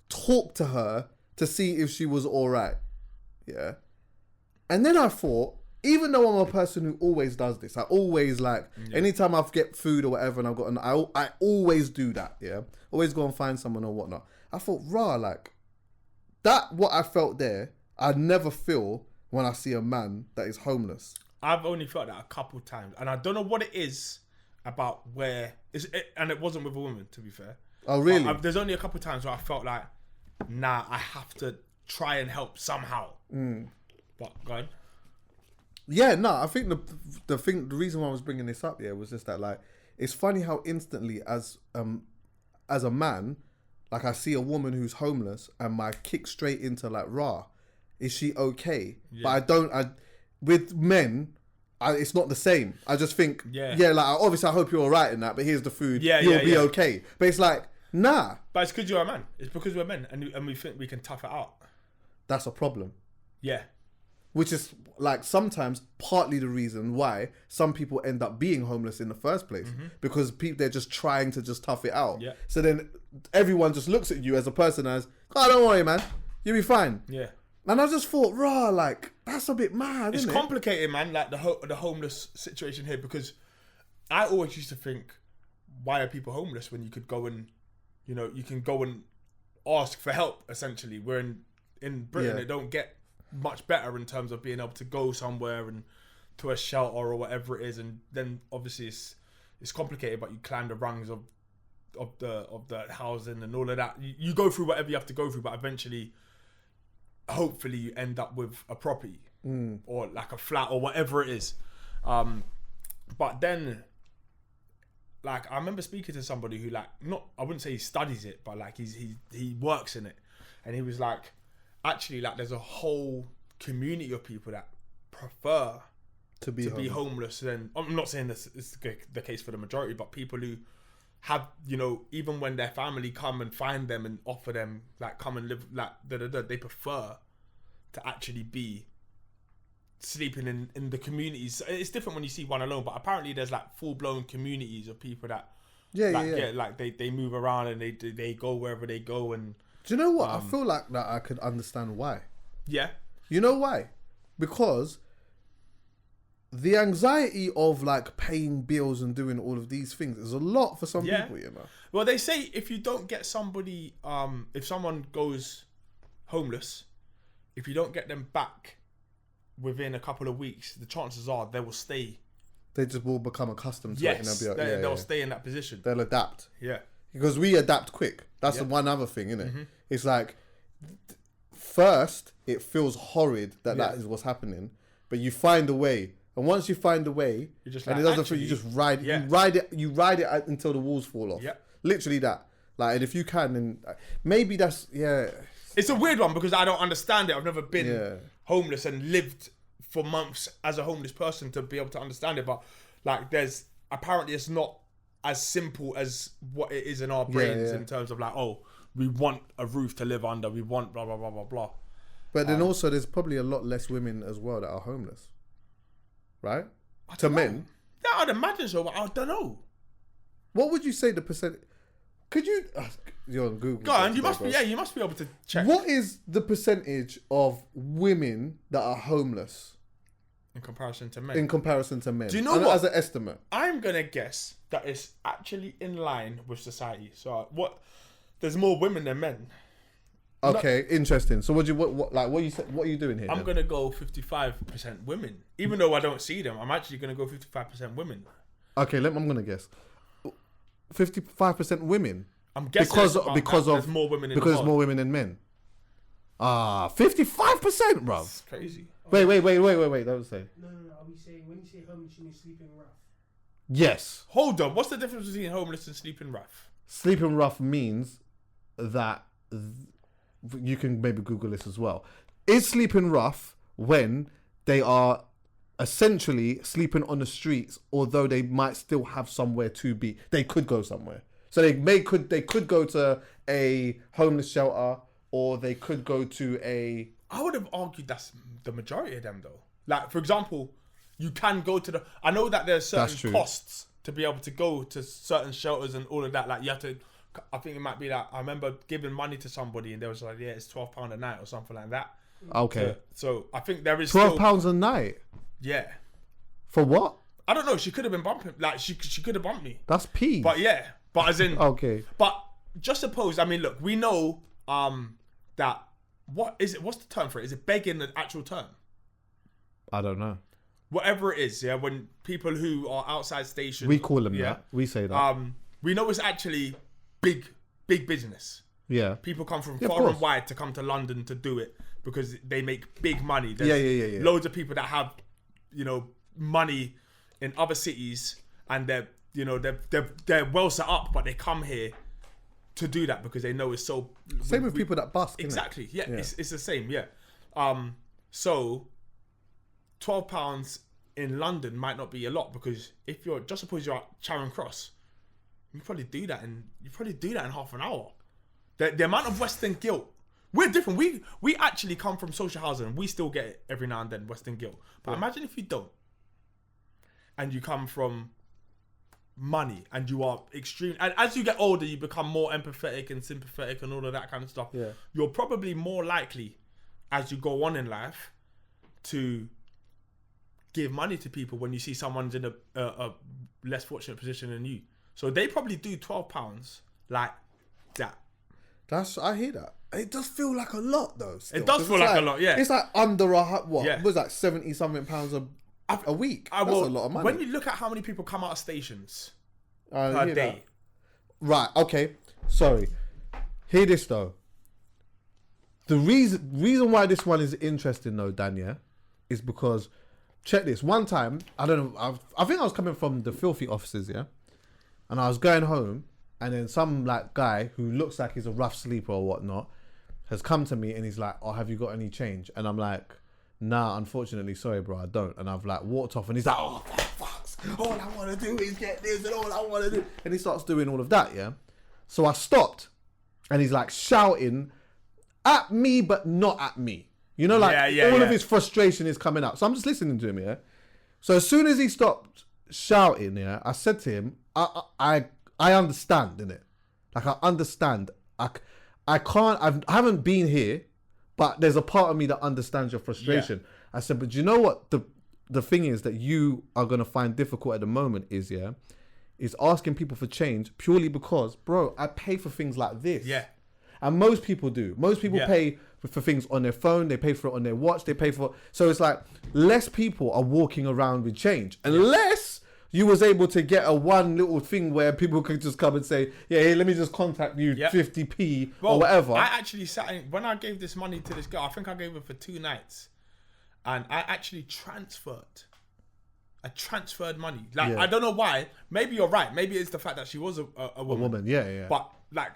talk to her to see if she was all right. Yeah. And then I thought, even though I'm a person who always does this, I always anytime I get food or whatever and I've got I always do that. Yeah. Always go and find someone or whatnot. I thought, what I felt there, I'd never feel when I see a man that is homeless. I've only felt that a couple times. And I don't know what it is about and it wasn't with a woman, to be fair. Oh, really? There's only a couple times where I felt like, nah, I have to try and help somehow. But go on. Yeah, no, I think the reason why I was bringing this up, was just that it's funny how instantly as a man, I see a woman who's homeless and I kick straight into is she okay? Yeah. But with men, it's not the same. I just think, obviously I hope you're all right in that, but here's the food, you'll be okay. But it's nah. But it's because you're a man. It's because we're men and we think we can tough it out. That's a problem. Yeah. Which is sometimes partly the reason why some people end up being homeless in the first place, because they're just trying to just tough it out. Yeah. So then everyone just looks at you as a person as, oh, don't worry, man, you'll be fine. Yeah. And I just thought, that's a bit mad, isn't it? It's complicated, man, the homeless situation here, because I always used to think, why are people homeless when you could go and, you can go and ask for help, essentially. Where in Britain, they don't get much better in terms of being able to go somewhere and to a shelter or whatever it is, and then obviously it's complicated, but you climb the rungs of the housing and all of that. You go through whatever you have to go through, but eventually, hopefully, you end up with a property or a flat or whatever it is. But then, I remember speaking to somebody who I wouldn't say he studies it, but he works in it, and he was actually, there's a whole community of people that prefer to be homeless. Then I'm not saying this is the case for the majority, but people who have, even when their family come and find them and offer them come and live they prefer to actually be sleeping in the communities. It's different when you see one alone, but apparently there's full blown communities of people that they move around and they go wherever they go. And do you know what? I feel that I could understand why. Yeah. You know why? Because the anxiety of paying bills and doing all of these things is a lot for some people, Well, they say if you don't get somebody, if someone goes homeless, if you don't get them back within a couple of weeks, the chances are they will stay. They just will become accustomed to it. And they'll stay in that position. They'll adapt. Yeah. Because we adapt quick. That's the one other thing, isn't it? It's first, it feels horrid that is what's happening, but you find a way. And once you find a way, you just and it doesn't feel, you just ride it. You ride it until the walls fall off. Yeah. Literally that. And if you can, then maybe that's It's a weird one because I don't understand it. I've never been homeless and lived for months as a homeless person to be able to understand it. But there's apparently it's not as simple as what it is in our brains in terms of we want a roof to live under, we want blah blah blah blah blah. But then also there's probably a lot less women as well that are homeless, right? To men. Yeah, I'd imagine so, but I don't know. What would you say the percent? Could you? You're on Google. Go on, you today, must be. bro. Yeah, you must be able to check. What is the percentage of women that are homeless in comparison to men? in comparison to men? Do you know And what? As an estimate. I'm gonna guess that it's actually in line with society. So there's more women than men. Okay, interesting. So what are you doing here? I'm then? gonna go 55% women, even though I don't see them. I'm actually gonna go 55% women. Okay, I'm gonna guess. 55% women. I'm guessing because there's more women in because the there's world. more women than men. 55%, bro. It's crazy. Wait. Don't say. No. Are we saying when you say homeless, you mean sleeping rough? Yes. Hold on. What's the difference between homeless and sleeping rough? Sleeping rough means that you can maybe Google this as well. Is sleeping rough when they are essentially sleeping on the streets, although they might still have somewhere to be? They could go somewhere. So they could go to a homeless shelter, or they could go to a. I would have argued that's the majority of them, though. Like, for example, you can go to the. I know that there's That's certain true. costs to be able to go to certain shelters and all of that. Like, you have to. I think it might be that I remember giving money to somebody and they was like, yeah, it's £12 a night or something like that. Okay. So I think there is £12 a night Yeah. for what? I don't know. She could have been bumping. Like, she could have bumped me. That's peas. But yeah. But as in. Okay. But just suppose. I mean, look. We know that. What is it? What's the term for it? Is it begging the actual term? I don't know. Whatever it is. Yeah. When people who are outside stations. We call them that. We say that. We know it's actually big business. Yeah. People come from Yeah, of far and course. wide to come to London to do it because they make big money. There's Yeah. loads of people that have, money in other cities and they're well set up, but they come here to do that because they know it's so. Same with people that busk. innit? Exactly. Yeah. Yeah. It's the same. Yeah. So £12 in London might not be a lot because if you're just suppose you're at Charing Cross, you probably do that in half an hour. The amount of Western guilt. We're different. We actually come from social housing and we still get it every now and then, Western guilt. But imagine if you don't. And you come from money and you are extreme. And as you get older, you become more empathetic and sympathetic and all of that kind of stuff. Yeah. You're probably more likely as you go on in life to give money to people when you see someone's in a less fortunate position than you. So they probably do £12 like that. I hear that. It does feel like a lot though. Still, It does 'cause feel it's like a lot, yeah. It's like under what? Yeah. It was like 70 something pounds a week. That's a lot of money. When you look at how many people come out of stations I per hear day, that. Right. Okay. Sorry. Hear this though. The reason why this one is interesting though, Danya, is because check this. One time, I don't know. I think I was coming from the filthy offices, yeah, and I was going home. And then some like guy who looks like he's a rough sleeper or whatnot has come to me and he's like, "Oh, have you got any change?" And I'm like, "Nah, unfortunately, sorry, bro, I don't." And I've like walked off and he's like, "Oh, fucks! All I want to do is get this and all I want to do." And he starts doing all of that, yeah. So I stopped, and he's like shouting at me, but not at me. You know, like all of his frustration is coming out. So I'm just listening to him, yeah. So as soon as he stopped shouting, yeah, I said to him, I understand, innit? Like, I understand. I haven't been here, but there's a part of me that understands your frustration. Yeah. I said, but you know what? The thing is that you are going to find difficult at the moment is asking people for change purely because, bro, I pay for things like this. Yeah. And most people do. Most people pay for things on their phone. They pay for it on their watch. They pay for... So it's like, less people are walking around with change. Unless... you was able to get a one little thing where people could just come and say, yeah, hey, let me just contact you 50p or whatever. I actually when I gave this money to this girl, I think I gave her for 2 nights. And I actually transferred. I transferred money. Like, I don't know why. Maybe you're right. Maybe it's the fact that she was a woman. A woman, yeah. But, like,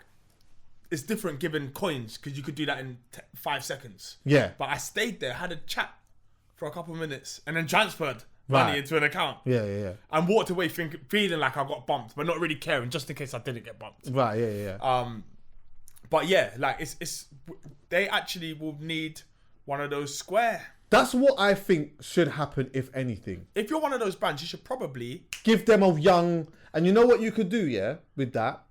it's different giving coins because you could do that in 5 seconds. Yeah. But I stayed there, had a chat for a couple of minutes and then transferred money into an account. Yeah. And walked away feeling like I got bumped, but not really caring, just in case I didn't get bumped. Right, yeah. But yeah, like it's they actually will need one of those square That's what I think should happen, if anything. If you're one of those brands, you should probably Give them a young, and you know what you could do, yeah, with that.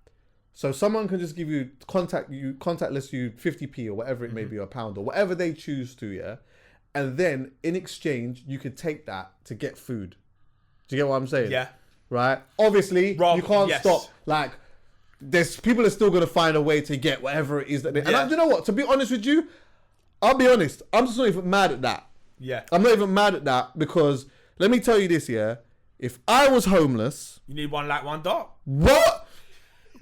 So someone can just give you contactless you 50p or whatever it may be, or a pound or whatever they choose to, yeah. And then in exchange, you could take that to get food. Do you get what I'm saying? Yeah. Right. Obviously, Rob, you can't yes. stop. Like, there's people are still gonna find a way to get whatever it is that they. Yeah. And you know what? To be honest with you, I'll be honest. I'm just not even mad at that. Yeah. I'm not even mad at that because let me tell you this, yeah. If I was homeless, You need one light, one dark. what?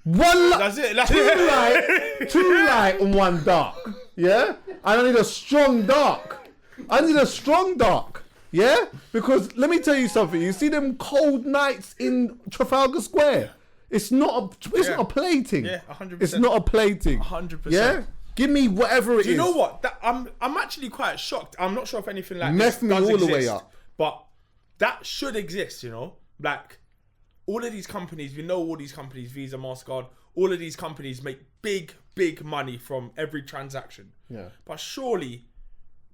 One light, That's it. That's two it. light, two light and one dark. Yeah, and I need a strong dark. I need a strong dark. Yeah, because let me tell you something. You see them cold nights in Trafalgar Square. It's not not a plating. Yeah, 100%. It's not a plating. 100%. Yeah, give me whatever it is. Do you know what? I'm actually quite shocked. I'm not sure if anything like Mess this me does all the way exist, up. but that should exist. You know, like all of these companies. We know all these companies, Visa, Mastercard. All of these companies make big money from every transaction. Yeah. But surely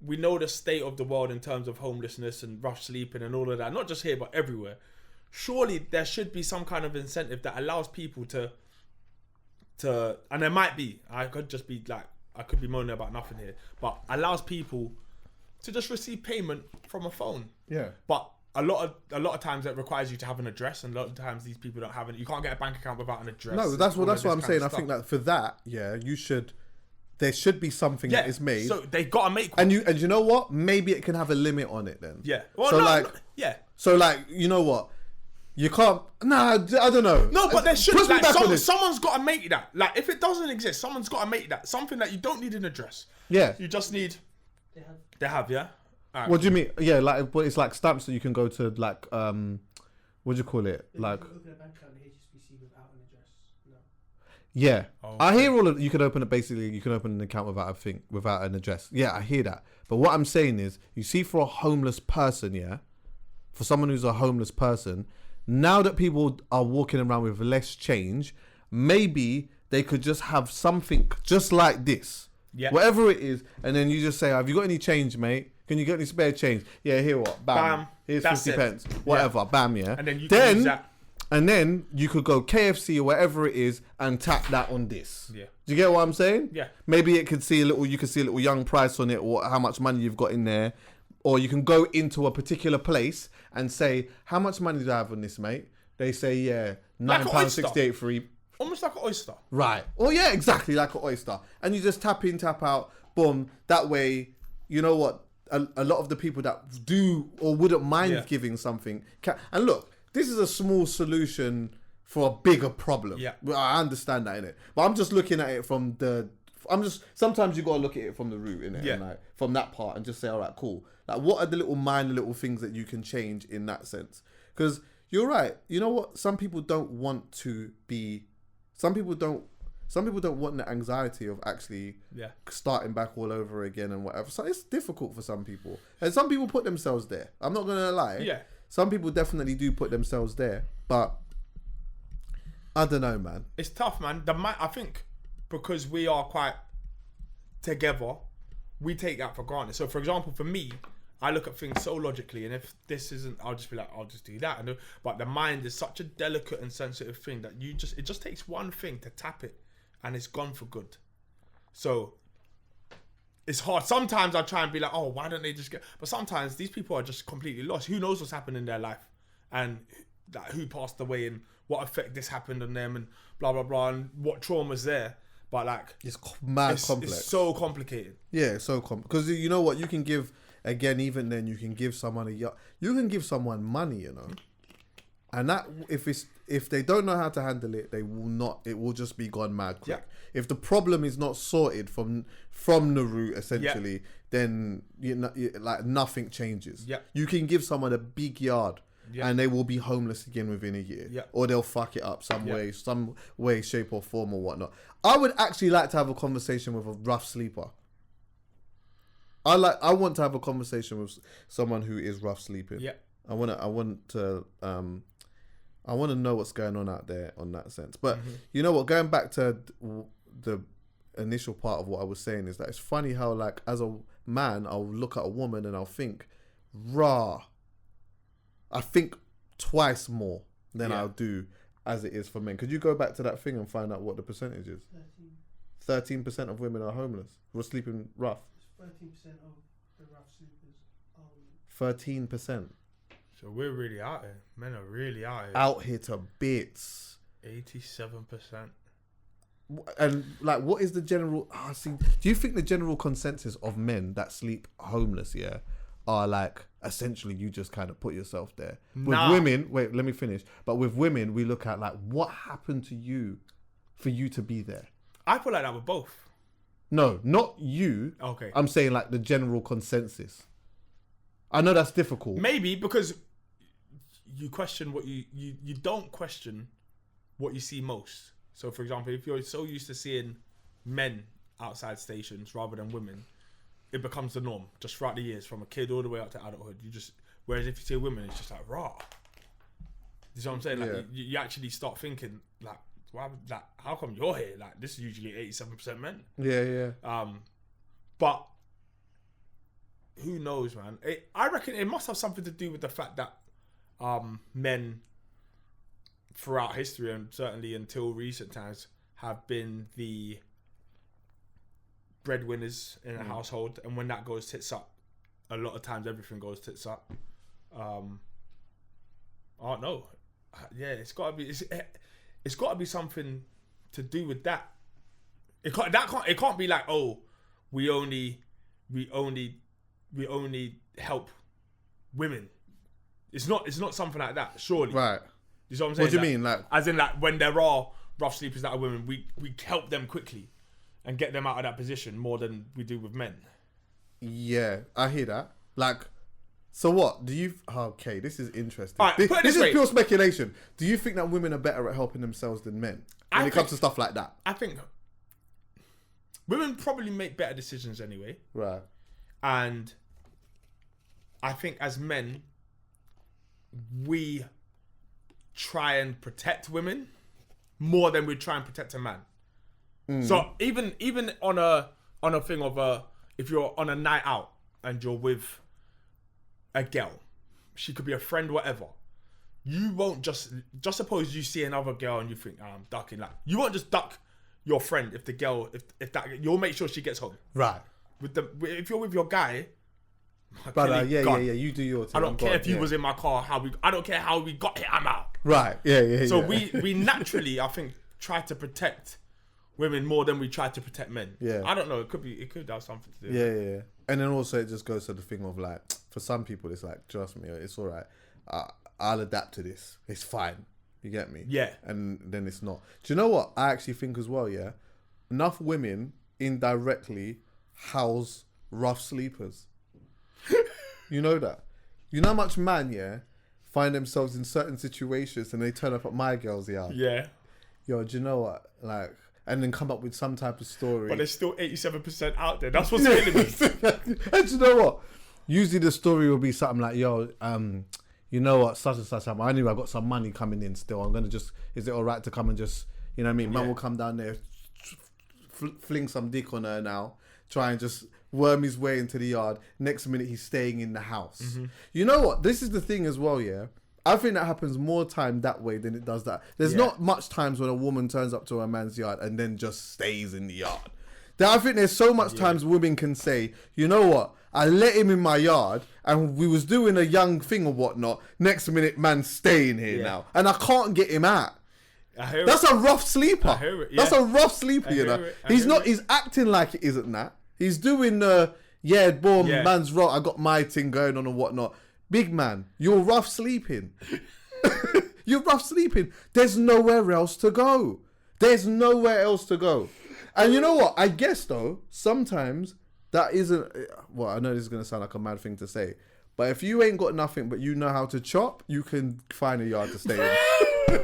we know the state of the world in terms of homelessness and rough sleeping and all of that. Not just here, but everywhere. Surely there should be some kind of incentive that allows people to, and there might be. I could just be like, I could be moaning about nothing here, but allows people to just receive payment from a phone. Yeah. But a lot of times that requires you to have an address, and a lot of times these people don't have it. You can't get a bank account without an address. No, that's all what of I'm this saying. kind I of think stuff. that for that, yeah, there should be something that is made. So they gotta make one. And you know what? Maybe it can have a limit on it then. Yeah. Well, so no, yeah. So like, you know what? You can't. Nah, I don't know. No, but there should. Push me Like, back on this. someone's got to make that. Like, if it doesn't exist, someone's got to make that. Something that you don't need an address. Yeah. You just need. They have. They have, yeah. All right. What do you mean? Yeah, like, but it's like stamps that you can go to, like, what do you call it? Like, You can open a bank account in HSBC without an address. No. yeah. Oh, I hear all of. You can open it basically. You can open an account without an address. Yeah, I hear that. But what I'm saying is, you see, for a homeless person, yeah, for someone who's a homeless person. Now that people are walking around with less change, maybe they could just have something just like this. Yeah. Whatever it is. And then you just say, have you got any change, mate? Can you get any spare change? Yeah, here what? Bam. Bam. Here's That's 50 it. pence. Whatever. Bam, yeah. And then you can use that. And then you could go KFC or whatever it is and tap that on this. Yeah. Do you get what I'm saying? Yeah. Maybe you could see a little young price on it, or how much money you've got in there. Or you can go into a particular place and say, how much money do I have on this, mate? They say, yeah, Like an oyster. £9.68 for each. Almost like an oyster. Right. Oh, yeah, exactly, like an oyster. And you just tap in, tap out, boom. That way, you know what? A lot of the people that do or wouldn't mind giving something. And look, this is a small solution for a bigger problem. Yeah. Well, I understand that, innit? But I'm just looking at it from sometimes you got to look at it from the root, innit? Yeah. And like, from that part and just say, all right, cool. Like, what are the little things that you can change in that sense? Because you're right. You know what? Some people don't want to be. Some people don't want the anxiety of actually starting back all over again and whatever. So it's difficult for some people, and some people put themselves there. I'm not gonna lie. Yeah. Some people definitely do put themselves there, but I don't know, man. It's tough, man. I think because we are quite together, we take that for granted. So, for example, for me, I look at things so logically, and if this isn't, I'll just be like, I'll just do that. But the mind is such a delicate and sensitive thing that it just takes one thing to tap it, and it's gone for good. So it's hard. Sometimes I try and be like, oh, why don't they just get? But sometimes these people are just completely lost. Who knows what's happened in their life, and like, who passed away, and what effect this happened on them, and blah blah blah, and what trauma's there. But like, It's complex. It's so complicated. Yeah, it's so because you know what, you can give again. Even then, you can give someone you can give someone money, you know, and that if they don't know how to handle it, they will not. It will just be gone mad quick. Yeah. If the problem is not sorted from the root, essentially, then like nothing changes. Yeah. You can give someone a big yard. Yeah. And they will be homeless again within a year. Yeah. Or they'll fuck it up some way, shape or form or whatnot. I would actually like to have a conversation with a rough sleeper. I want to have a conversation with someone who is rough sleeping. Yeah. I want to know what's going on out there on that sense. But you know what, going back to the initial part of what I was saying is that it's funny how, like, as a man, I'll look at a woman and I'll think, rah. I think twice more than I'll do as it is for men. Could you go back to that thing and find out what the percentage is? 13% of women are homeless. We're sleeping rough. 13% of the rough sleepers are 13%. So we're really out here. Men are really out here. Out here to bits. 87%. And like, what is the general? Do you think the general consensus of men that sleep homeless, are like essentially you just kind of put yourself there? With women, wait, let me finish. But with women, we look at like what happened to you for you to be there. I feel like that with both. No, not you. Okay. I'm saying like the general consensus. I know that's difficult. Maybe because you question what you don't question what you see most. So, for example, if you're so used to seeing men outside stations rather than women, it becomes the norm just throughout the years, from a kid all the way up to adulthood. Whereas if you see women, it's just like raw. You know what I'm saying? Like you actually start thinking like, why? Like, how come you're here? Like, this is usually 87% men. Yeah. But who knows, man? I reckon it must have something to do with the fact that men throughout history, and certainly until recent times, have been the breadwinners in a household, and when that goes tits up, a lot of times everything goes tits up. I don't know. Yeah, it's got to be something to do with that. It can't be like, oh, we only help women. It's not something like that, surely. Right. You know what I'm saying? What do you mean? Like, as in, like, when there are rough sleepers that are women, we help them quickly and get them out of that position more than we do with men. Yeah, I hear that. Like, so what? Do you... Okay, this is interesting. All right, this is pure speculation. Do you think that women are better at helping themselves than men when it comes to stuff like that? I think women probably make better decisions anyway. Right. And I think as men, we try and protect women more than we try and protect a man. So even on a thing of if you're on a night out and you're with a girl, she could be a friend, whatever. You won't just suppose you see another girl and you think, I'm ducking. Like, you won't just duck your friend if the girl, if that, you'll make sure she gets home. Right. If you're with your guy, but you do your thing. I don't care if he was in my car. I don't care how we got here. I'm out. Right. Yeah. So we naturally, I think, try to protect women more than we try to protect men. Yeah. I don't know. It could have something to do. Yeah. And then also it just goes to the thing of like, for some people, it's like, trust me, it's all right. I'll adapt to this. It's fine. You get me? Yeah. And then it's not. Do you know what I actually think as well? Yeah. Enough women indirectly house rough sleepers. You know that? You know how much man, find themselves in certain situations and they turn up at my girl's yard? Yeah. Yo, do you know what? Like, and then come up with some type of story. But there's still 87% out there. That's what's killing me. And do you know what? Usually the story will be something like, yo, you know what, such and such, I knew I got some money coming in still. I'm going to just, is it all right to come and just, you know what I mean? Man will come down there, fling some dick on her now, try and just worm his way into the yard. Next minute, he's staying in the house. Mm-hmm. You know what? This is the thing as well, I think that happens more time that way than it does that. There's not much times when a woman turns up to a man's yard and then just stays in the yard. I think there's so much times women can say, you know what? I let him in my yard and we was doing a young thing or whatnot. Next minute, man's staying here now. And I can't get him out. That's a rough sleeper. That's a rough sleeper, you know. He's acting like it isn't that. He's doing man's rough. I got my thing going on and whatnot. Big man, you're rough sleeping. You're rough sleeping. There's nowhere else to go. And you know what? I guess though, sometimes that isn't, well, I know this is going to sound like a mad thing to say, but if you ain't got nothing but you know how to chop, you can find a yard to stay in.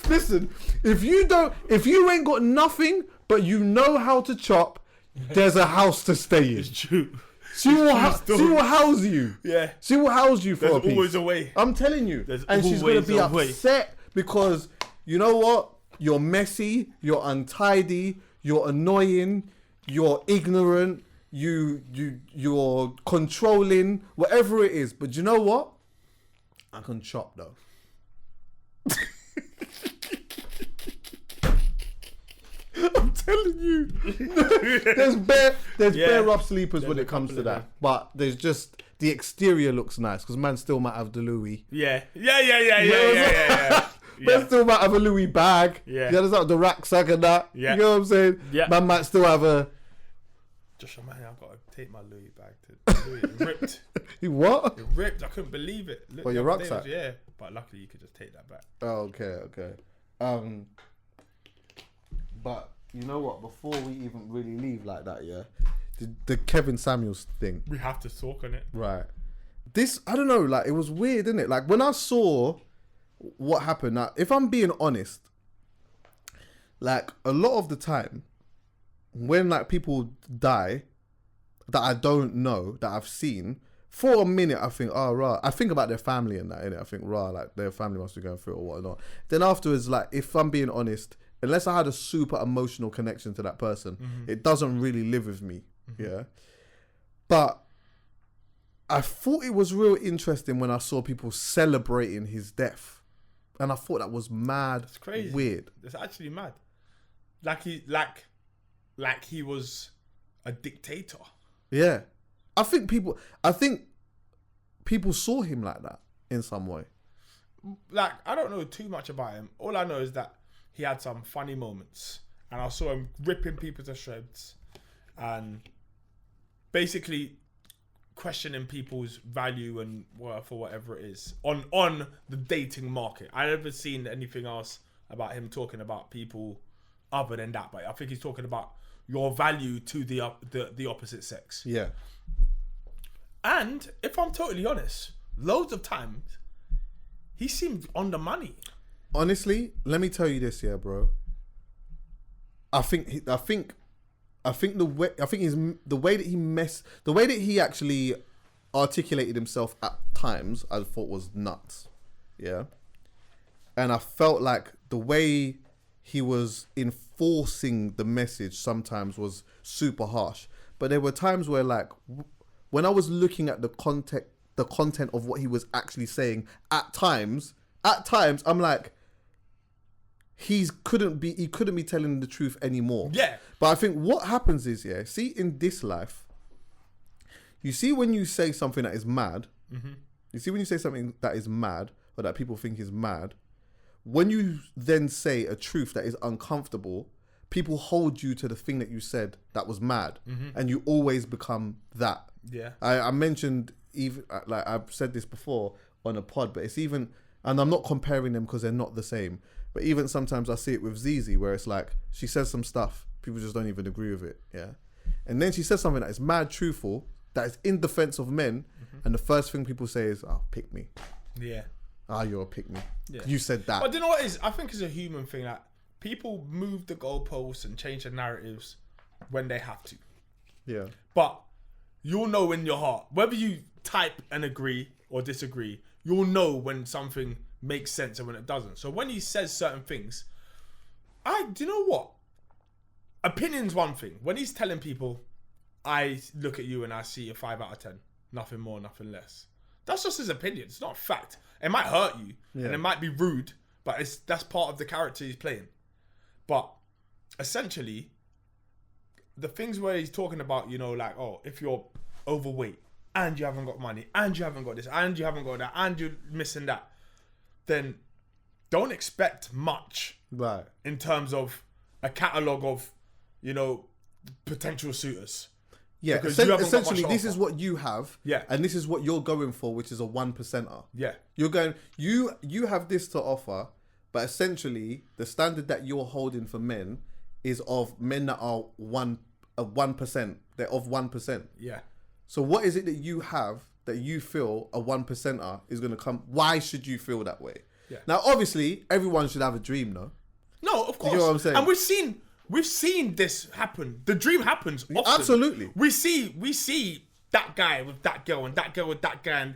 Listen, if you ain't got nothing but you know how to chop, there's a house to stay in. It's true. She will house you. Yeah. She will house you for a piece. There's always a way. I'm telling you. And she's going to be upset because, you know what? You're messy, you're untidy, you're annoying, you're ignorant, you're controlling, whatever it is. But you know what? I can chop though. I'm telling you, there's bare rough sleepers when it comes to that. But there's just the exterior looks nice because man still might have the Louis. Yeah. Man still might have a Louis bag. Yeah. You understand the rucksack and that. Yeah. You know what I'm saying? Yeah. Man might still have a. Joshua, man, I've got to take my Louis bag to Louis. It ripped. You what? It ripped. I couldn't believe it. Look, What, your the other day rucksack? was- Yeah, but luckily you could just take that back. Oh, okay. But you know what? Before we even really leave like that, yeah, the Kevin Samuels thing, We have to talk on it. right? This, I don't know, like it was weird, isn't it? Like when I saw what happened. Now, if I'm being honest, like a lot of the time, when like people die that I don't know, that I've seen, for a minute I think, oh rah, I think about their family and that, innit? I think rah, like their family must be going through it or whatnot. Then afterwards, like if I'm being honest, unless I had a super emotional connection to that person, it doesn't really live with me. Yeah. But I thought it was real interesting when I saw people celebrating his death. And I thought that was mad. It's crazy. Weird. It's actually mad. Like he was a dictator. Yeah. I think people saw him like that in some way. Like, I don't know too much about him. All I know is that he had some funny moments. And I saw him ripping people to shreds. And basically questioning people's value and worth or whatever it is on the dating market. I never seen anything else about him talking about people other than that. But I think he's talking about your value to the opposite sex. Yeah. And if I'm totally honest, loads of times he seemed on the money. Honestly, let me tell you this, yeah, bro. I think the way that he actually articulated himself at times, I thought was nuts. Yeah. And I felt like the way he was enforcing the message sometimes was super harsh. But there were times where, like, when I was looking at the content of what he was actually saying, at times I'm like, he couldn't be telling the truth anymore. Yeah. But I think what happens is, yeah, see, in this life, you see when you say something that is mad, you see when you say something that is mad or that people think is mad, when you then say a truth that is uncomfortable, people hold you to the thing that you said that was mad, and you always become that. Yeah. I mentioned, even like I've said this before on a pod, but it's even, and I'm not comparing them because they're not the same, but even sometimes I see it with Zizi where it's like she says some stuff, people just don't even agree with it. Yeah. And then she says something that is mad truthful, that is in defense of men, and the first thing people say is, oh, pick me. Yeah. Ah, you're a pick me. Yeah. You said that. But do you know what it is? I think it's a human thing that people move the goalposts and change the narratives when they have to. Yeah. But you'll know in your heart, whether you type and agree or disagree, you'll know when something makes sense and when it doesn't. So when he says certain things, do you know what? Opinion's one thing. When he's telling people, I look at you and I see a 5 out of 10, nothing more, nothing less. That's just his opinion. It's not a fact. It might hurt you and it might be rude, but that's part of the character he's playing. But essentially, the things where he's talking about, you know, like, oh, if you're overweight and you haven't got money and you haven't got this and you haven't got that and you're missing that, then don't expect much Right. in terms of a catalogue of, you know, potential suitors. Yeah, Because you haven't got much essentially, to this offer. is what you have, Yeah. and this is what you're going for, which is a 1%er. Yeah. You're going, you have this to offer, but essentially, the standard that you're holding for men is of men that are 1%. They're of 1%. Yeah. So what is it that you have that you feel a 1%er is going to come? Why should you feel that way? Yeah. Now, obviously, everyone should have a dream, no? No, of course. You know what I'm saying? And we've seen this happen. The dream happens often. Absolutely. We see that guy with that girl and that girl with that guy, and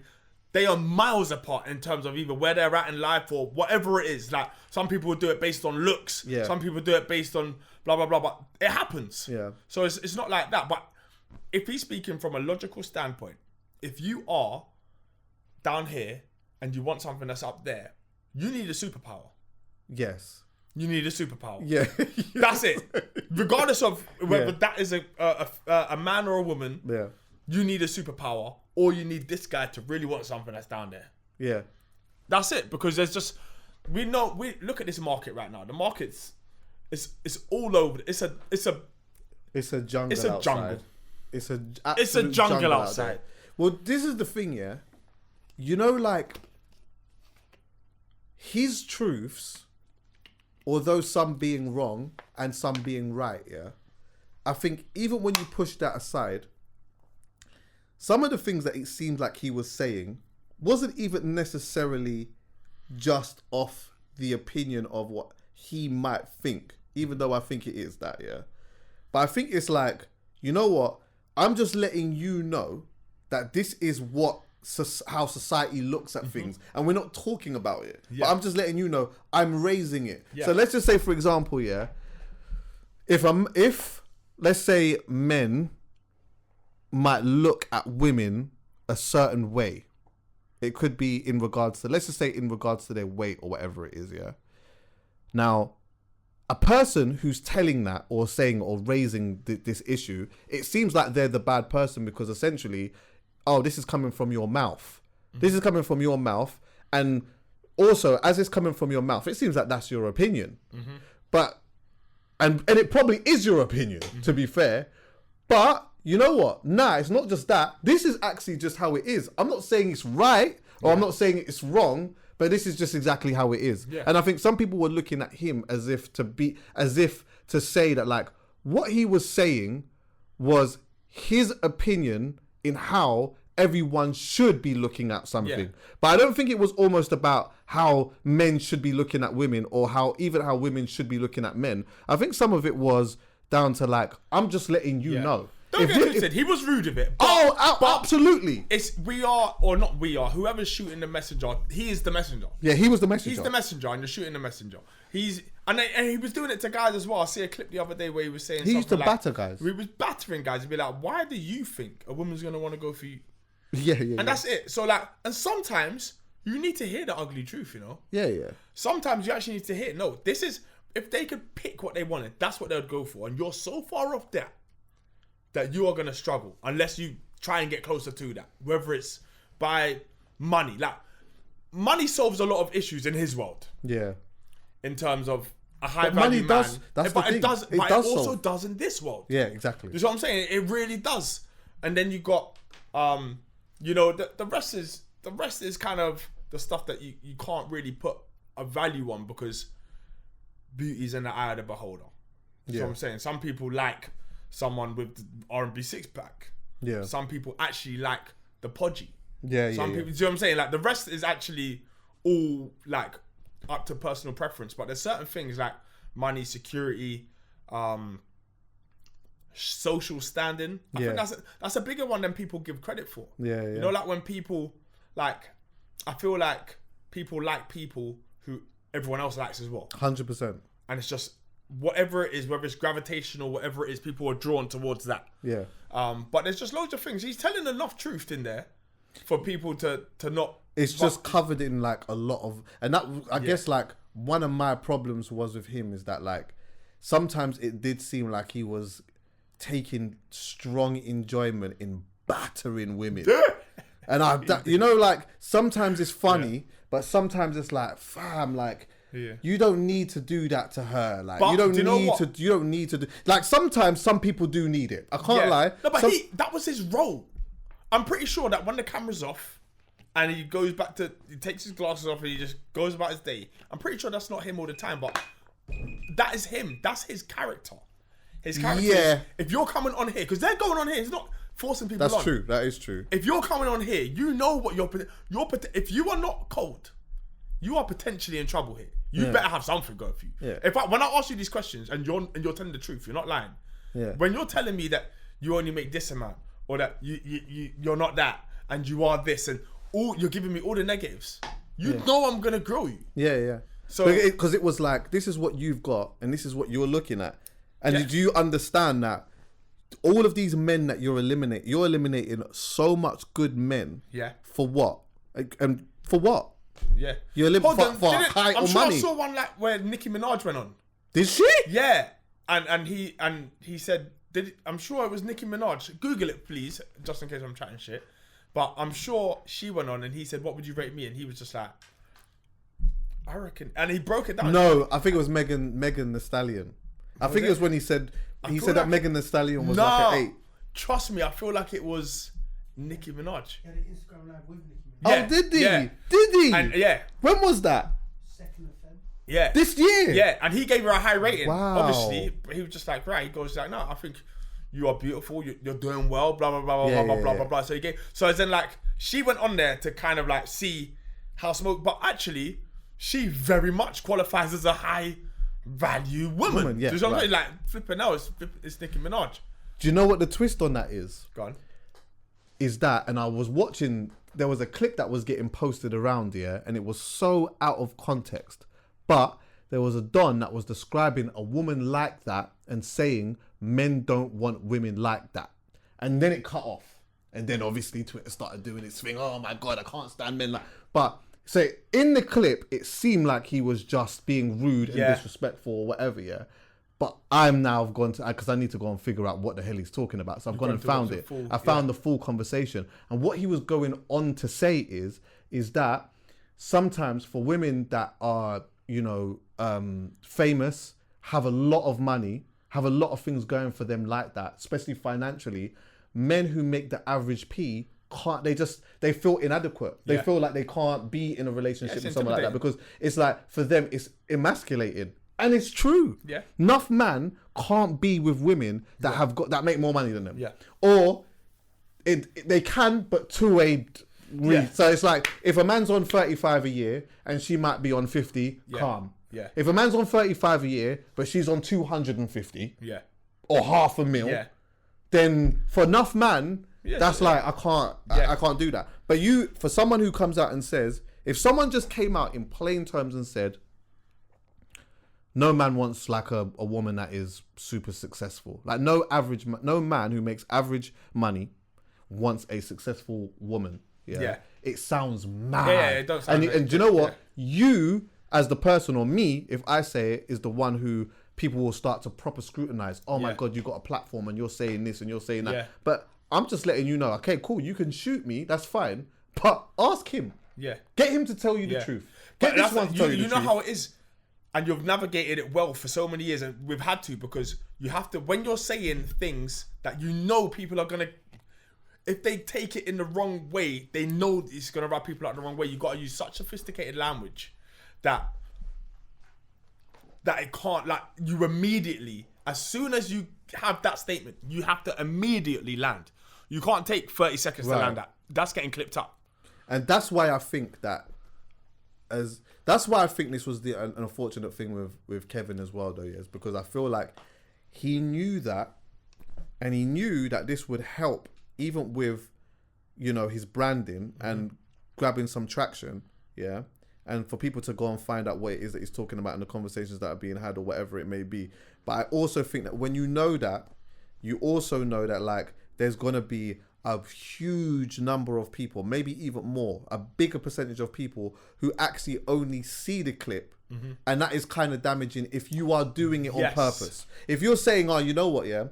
they are miles apart in terms of either where they're at in life or whatever it is. Like, some people do it based on looks. Yeah. Some people do it based on blah, blah, blah. But it happens. Yeah. So it's not like that. But if he's speaking from a logical standpoint, if you are down here and you want something that's up there, you need a superpower. Yes. You need a superpower. Yeah. That's it. Regardless of whether Yeah. that is a man or a woman, Yeah. you need a superpower, or you need this guy to really want something that's down there. Yeah. That's it. Because there's just, we look at this market right now. The market's it's all over. It's a jungle. It's a outside. jungle. It's a It's a jungle out outside. there. Well, this is the thing, yeah. You know, like, his truths, although some being wrong and some being right, yeah, I think even when you push that aside, some of the things that it seemed like he was saying wasn't even necessarily just off the opinion of what he might think, even though I think it is that, yeah. But I think it's like, you know what? I'm just letting you know that this is how society looks at things, and we're not talking about it. Yeah. But I'm just letting you know I'm raising it. Yeah. So let's just say, for example, yeah, if let's say men might look at women a certain way, it could be in regards to, let's just say in regards to their weight or whatever it is, yeah. Now, a person who's telling that or saying or raising this issue, it seems like they're the bad person, because essentially, oh, this is coming from your mouth. This is coming from your mouth. And also, as it's coming from your mouth, it seems like that's your opinion. But, and it probably is your opinion, to be fair. But, you know what? Nah, it's not just that. This is actually just how it is. I'm not saying it's right, or I'm not saying it's wrong, but this is just exactly how it is. Yeah. And I think some people were looking at him as if to say that, like, what he was saying was his opinion in how everyone should be looking at something. Yeah. But I don't think it was almost about how men should be looking at women, or how women should be looking at men. I think some of it was down to, like, I'm just letting you know. Don't get twisted. He was rude of it. But, Absolutely. Whoever's shooting the messenger, he is the messenger. Yeah, he was the messenger. He's the messenger, and you're shooting the messenger. And he was doing it to guys as well. I see a clip the other day where he was saying He used to like, batter guys. He was battering guys. He'd be like, why do you think a woman's going to want to go for you? Yeah. And that's it. So, like, and sometimes you need to hear the ugly truth, you know? Yeah. Sometimes you actually need to hear, no, this is, if they could pick what they wanted, that's what they would go for. And you're so far off that you are going to struggle unless you try and get closer to that. Whether it's by money. Like, money solves a lot of issues in his world. Yeah. In terms of a high But value money man. does- that's but the it thing. does, It but does it also solve. does in this world. Yeah, exactly. You know what I'm saying? It really does. And then you got, you know, the rest is kind of the stuff that you can't really put a value on, because beauty's in the eye of the beholder. You know what I'm saying? Some people like someone with the R&B six pack. Yeah. Some people actually like the podgy. Yeah. Some people, do you know what I'm saying? Like, the rest is actually all like up to personal preference, but there's certain things like money, security, social standing. I think that's a bigger one than people give credit for. Yeah. You know, like when people like, I feel like people like people who everyone else likes as well. 100%. And it's just whatever it is, whether it's gravitational, whatever it is, people are drawn towards that. Yeah. But there's just loads of things. He's telling enough truth in there for people to not. It's just covered in, like, a lot of, and that, I guess, like, one of my problems was with him is that, like, sometimes it did seem like he was taking strong enjoyment in battering women. And you know, like, sometimes it's funny, but sometimes it's like, fam, like, you don't need to do that to her. Like, But you don't do you know need what? to. You don't need to do. Like, sometimes some people do need it. I can't lie. No, but that was his role. I'm pretty sure that when the camera's off and he takes his glasses off and he just goes about his day, I'm pretty sure that's not him all the time, but that is him. That's his character. His character is, if you're coming on here, because they're going on here, he's not forcing people on. That's true. That is true. If you're coming on here, you know what if you are not cold, you are potentially in trouble here. You better have something going for you. Yeah. When I ask you these questions and you're telling the truth, you're not lying. Yeah. When you're telling me that you only make this amount, or that you're not that, and you are this, and you're giving me all the negatives. You know I'm gonna grill you. Yeah. So because it was like, this is what you've got and this is what you're looking at. And do you understand that all of these men that you're eliminating so much good men. Yeah. For what? And for what? Yeah. You're eliminating for height or money. I saw one like where Nicki Minaj went on. Did she? Yeah. And he said, I'm sure it was Nicki Minaj. Google it, please, just in case I'm chatting shit. But I'm sure she went on and he said, what would you rate me? And he was just like, I reckon. And he broke it down. No, I think it was Megan Thee Stallion. I think it was when he said that Megan Thee Stallion was like an 8. Trust me, I feel like it was Nicki Minaj. He had an Instagram live with Nicki Minaj. Oh, did he? Yeah. Did he? And yeah. When was that? 2nd of Feb. Yeah. This year? Yeah, and he gave her a high rating. Wow. Obviously, but he was just like, right. He goes like, no, I think you are beautiful. You're doing well. Blah blah blah blah blah blah blah. So he gave. So as in like she went on there to kind of like see how smoke, but actually she very much qualifies as a high value woman. Yeah, Do you know what I'm saying? Like flipping now, it's Nicki Minaj. Do you know what the twist on that is? Go on. Is that, and I was watching, there was a clip that was getting posted around here, and it was so out of context. But there was a Don that was describing a woman like that and saying men don't want women like that. And then it cut off. And then obviously Twitter started doing its thing. Oh my God, I can't stand men like. But so in the clip, it seemed like he was just being rude and disrespectful or whatever, yeah. But I'm now gone to, because I need to go and figure out what the hell he's talking about. So I've gone and found it. I found the full conversation. And what he was going on to say is that sometimes for women that are, you know, famous, have a lot of money, have a lot of things going for them like that, especially financially, men who make the average P can't, they feel inadequate. They feel like they can't be in a relationship with someone like that because it's like, for them, it's emasculating. And it's true. Yeah. Enough man can't be with women that that make more money than them. Yeah. Or they can, but to a so it's like if a man's on 35 a year and she might be on 50, calm. Yeah. If a man's on 35 a year but she's on 250, or half a mil, then for enough man, that's like I can't do that. But for someone who comes out and says, if someone just came out in plain terms and said, no man wants like a woman that is super successful. Like no man who makes average money wants a successful woman. Yeah. It sounds mad. Yeah, it does sound and do you know what? You as the person, or me, if I say it, is the one who people will start to proper scrutinize. Oh my God, you got a platform and you're saying this and you're saying that. But I'm just letting you know, okay, cool, you can shoot me, that's fine. But ask him. Yeah. Get him to tell you the truth. Get this one to tell you the truth. You know how it is. And you've navigated it well for so many years, and we've had to, because you have to, when you're saying things that you know people are going to, if they take it in the wrong way, they know it's going to rub people out the wrong way. You've got to use such sophisticated language that it can't, like, you immediately, as soon as you have that statement, you have to immediately land. You can't take 30 seconds to land that. That's getting clipped up. And that's why I think that that's why I think this was an unfortunate thing with Kevin as well, though, yes, because I feel like he knew that, and he knew that this would help even with, you know, his branding and grabbing some traction, yeah, and for people to go and find out what it is that he's talking about in the conversations that are being had or whatever it may be. But I also think that when you know that, you also know that, like, there's going to be a huge number of people, maybe even more, a bigger percentage of people who actually only see the clip. And that is kind of damaging if you are doing it on purpose. If you're saying, oh, you know what, yeah,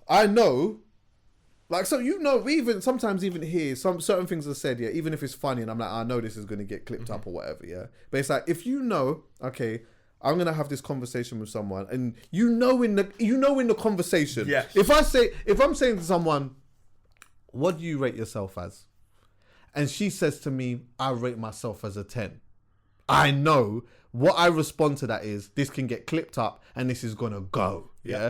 I know, like, so, you know, even sometimes even here, some certain things are said, yeah, even if it's funny and I'm like, I know this is going to get clipped up or whatever, yeah. But it's like, if you know, okay, I'm gonna have this conversation with someone, and you know in the conversation, if I'm saying to someone, what do you rate yourself as? And she says to me, I rate myself as a 10. I know what I respond to that is, this can get clipped up and this is gonna go. Yeah.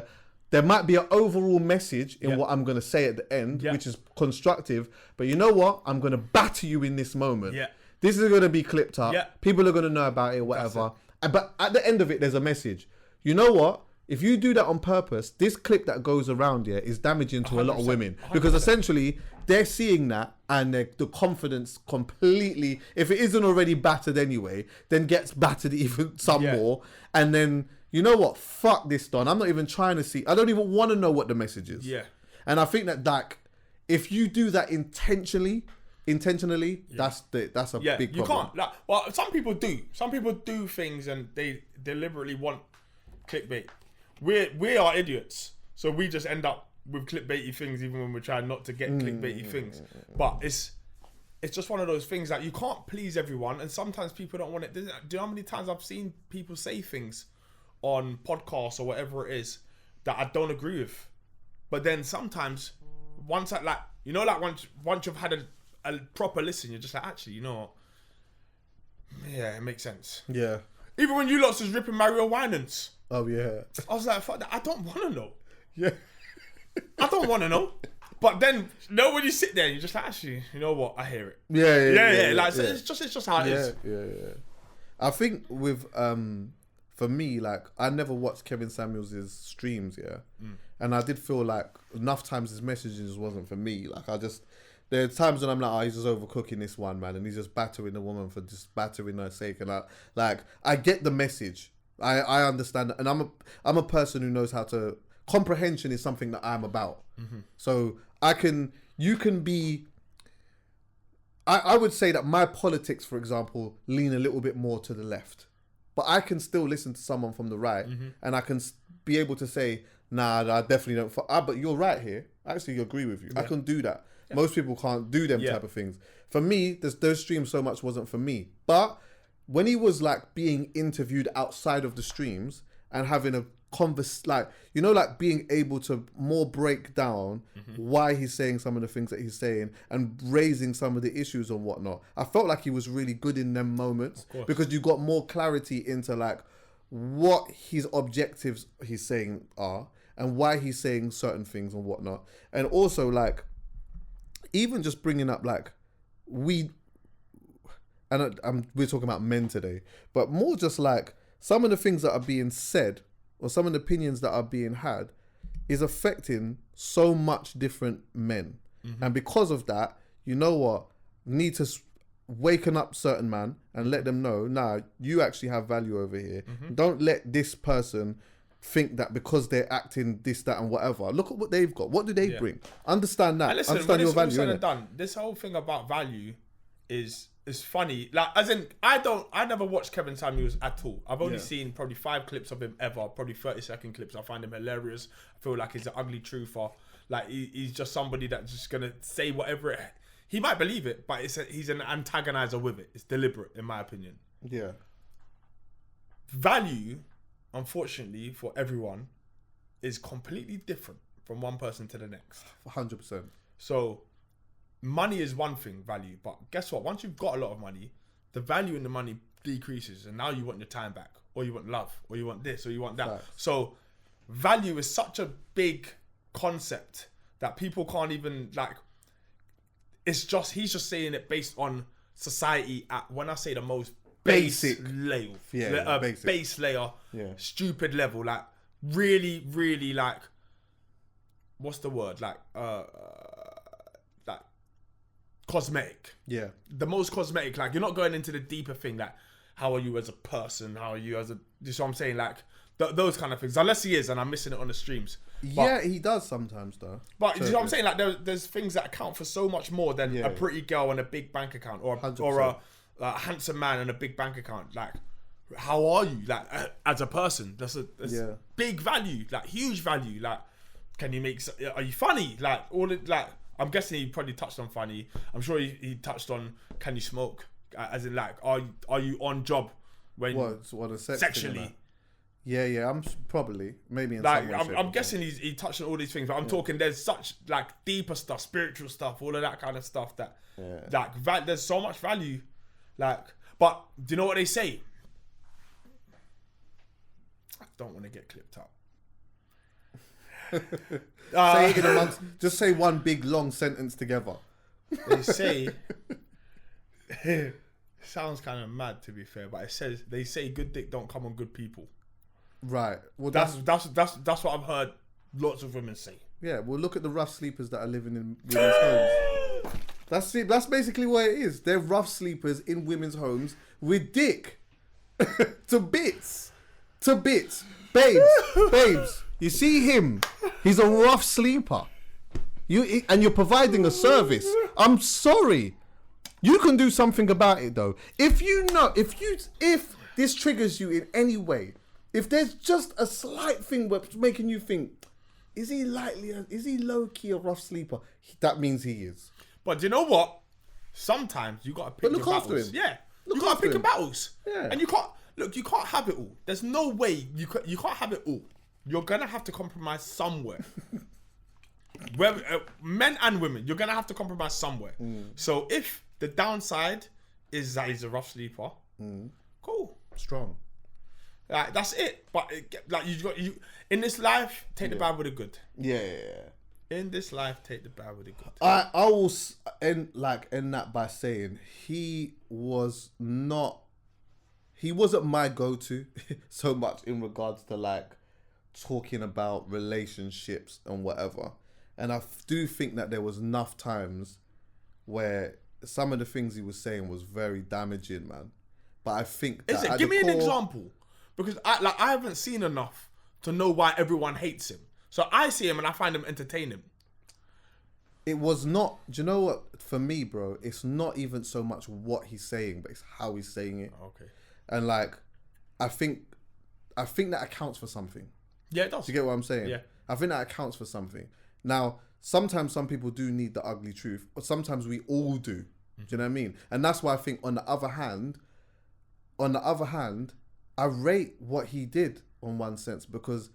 There might be an overall message in what I'm gonna say at the end, which is constructive, but you know what? I'm gonna batter you in this moment. This is gonna be clipped up. People are gonna know about it, whatever. But at the end of it, there's a message. You know what? If you do that on purpose, this clip that goes around here is damaging to 100%, a lot of women. 100%. Because essentially, they're seeing that and the confidence completely, if it isn't already battered anyway, then gets battered even some more. And then, you know what? Fuck this, Don. I'm not even trying to see. I don't even want to know what the message is. Yeah. And I think that, like, if you do that intentionally, that's a big problem. You can't. Like, well, some people do. Some people do things and they deliberately want clickbait. We are idiots, so we just end up with clickbaity things even when we're trying not to get clickbaity things. But it's just one of those things that you can't please everyone, and sometimes people don't want it. Do you know how many times I've seen people say things on podcasts or whatever it is that I don't agree with? But then sometimes once you've had a proper listen, you're just like, actually, you know what? Yeah, it makes sense. Yeah. Even when you lots was ripping Mario Winans. Oh, yeah. I was like, fuck that. I don't want to know. Yeah. I don't want to know. But then, when you sit there, you're just like, actually, you know what? I hear it. Yeah. Like, so it's just how it is. Yeah. I think with, for me, like, I never watched Kevin Samuels' streams, and I did feel like enough times his messages wasn't for me. Like, there are times when I'm like, he's just overcooking this one, man, and he's just battering the woman for just battering her sake. And I get the message. I understand that. And I'm a person who knows how to, comprehension is something that I'm about. Mm-hmm. So you can be, I would say that my politics, for example, lean a little bit more to the left, but I can still listen to someone from the right, and I can be able to say, nah, I definitely don't, but you're right here. I actually agree with you. I can do that. Yeah. Most people can't do them type of things. For me, those streams so much wasn't for me. But when he was like being interviewed outside of the streams and having a like being able to more break down why he's saying some of the things that he's saying and raising some of the issues and whatnot, I felt like he was really good in them moments because you got more clarity into like what his objectives he's saying are and why he's saying certain things and whatnot. And also like even just bringing up like we're talking about men today, but more just like some of the things that are being said or some of the opinions that are being had is affecting so much different men. And because of that, you know what? Need to waken up certain man and let them know, nah, you actually have value over here. Don't let this person think that because they're acting this, that, and whatever. Look at what they've got. What do they bring? Understand that. Listen, understand your value. Said and done, this whole thing about value is funny. Like, as in, I never watched Kevin Samuels at all. I've only seen probably 5 clips of him ever, probably 30-second clips. I find him hilarious. I feel like he's an ugly truther. Like, he's just somebody that's just gonna say whatever he might believe it, but he's an antagonizer with it. It's deliberate, in my opinion. Yeah. Value, unfortunately, for everyone, is completely different from one person to the next. 100%. So, money is one thing, value. But guess what? Once you've got a lot of money, the value in the money decreases. And now you want your time back. Or you want love. Or you want this. Or you want that. Facts. So, value is such a big concept that people can't even, like... He's just saying it based on society at, when I say the most basic layer. Yeah, base layer. Yeah. Stupid level. Like, really, really, like... What's the word? Like cosmetic. Yeah. The most cosmetic. Like, you're not going into the deeper thing, like, how are you as a person? How are you as a... You see what I'm saying? Like, those kind of things. Unless he is, and I'm missing it on the streams. Yeah, he does sometimes, though. But you know what I'm saying? Like, there's things that account for so much more than a pretty girl and a big bank account, or a handsome man and a big bank account. Like, how are you, like, as a person? That's big value, like, huge value. Like, can you make... Are you funny? Like, all it, like... I'm guessing he probably touched on funny. I'm sure he touched on, can you smoke? As in, like, are you on job when sexually? Yeah. I'm probably maybe in like some way, I'm guessing he touched on all these things, but I'm talking. There's such like deeper stuff, spiritual stuff, all of that kind of stuff that like there's so much value. Like, but do you know what they say? I don't want to get clipped up. Say it in a month. Just say one big long sentence together. They say sounds kind of mad to be fair, but they say good dick don't come on good people. Right. Well, that's what I've heard lots of women say. Yeah. Well, look at the rough sleepers that are living in women's homes. That's it. That's basically what it is. They're rough sleepers in women's homes with dick. To bits. To bits. Babes. You see him? He's a rough sleeper. And you're providing a service. I'm sorry. You can do something about it though. If this triggers you in any way, if there's just a slight thing that's making you think, is he low key a rough sleeper? That means he is. But do you know what? Sometimes you gotta pick your battles. Yeah. You gotta pick your battles. Yeah. And you can't have it all. There's no way you can't have it all. You're gonna have to compromise somewhere. Men and women, you're gonna have to compromise somewhere. So if the downside is that he's a rough sleeper, cool, Strong. like that's it. But you in this life, take the bad with the good. Yeah. In this life, take the bad with the good. I will end that by saying he wasn't my go-to so much in regards to like talking about relationships and whatever. And I do think that there was enough times where some of the things he was saying was very damaging, man. But I think that Give me an example, because I haven't seen enough to know why everyone hates him. So I see him and I find him entertaining. It was not. Do you know what? For me, bro, it's not even so much what he's saying, but it's how he's saying it. Okay. And like, I think that accounts for something. Yeah, it does. Do you get what I'm saying? Yeah. I think that accounts for something. Now, sometimes some people do need the ugly truth, but sometimes we all do. Do you know what I mean? And that's why I think on the other hand, I rate what he did on one sense because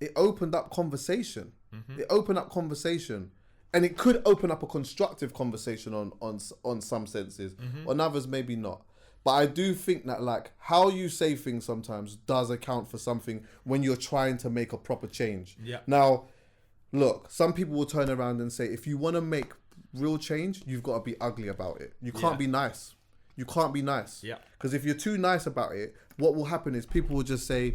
it opened up conversation. It opened up conversation. And it could open up a constructive conversation on some senses. On others, maybe not. But I do think that like how you say things sometimes does account for something when you're trying to make a proper change. Yeah. Now, look, some people will turn around and say, if you want to make real change, you've got to be ugly about it. You can't be nice. You can't be nice. Yeah. Because if you're too nice about it, what will happen is people will just say,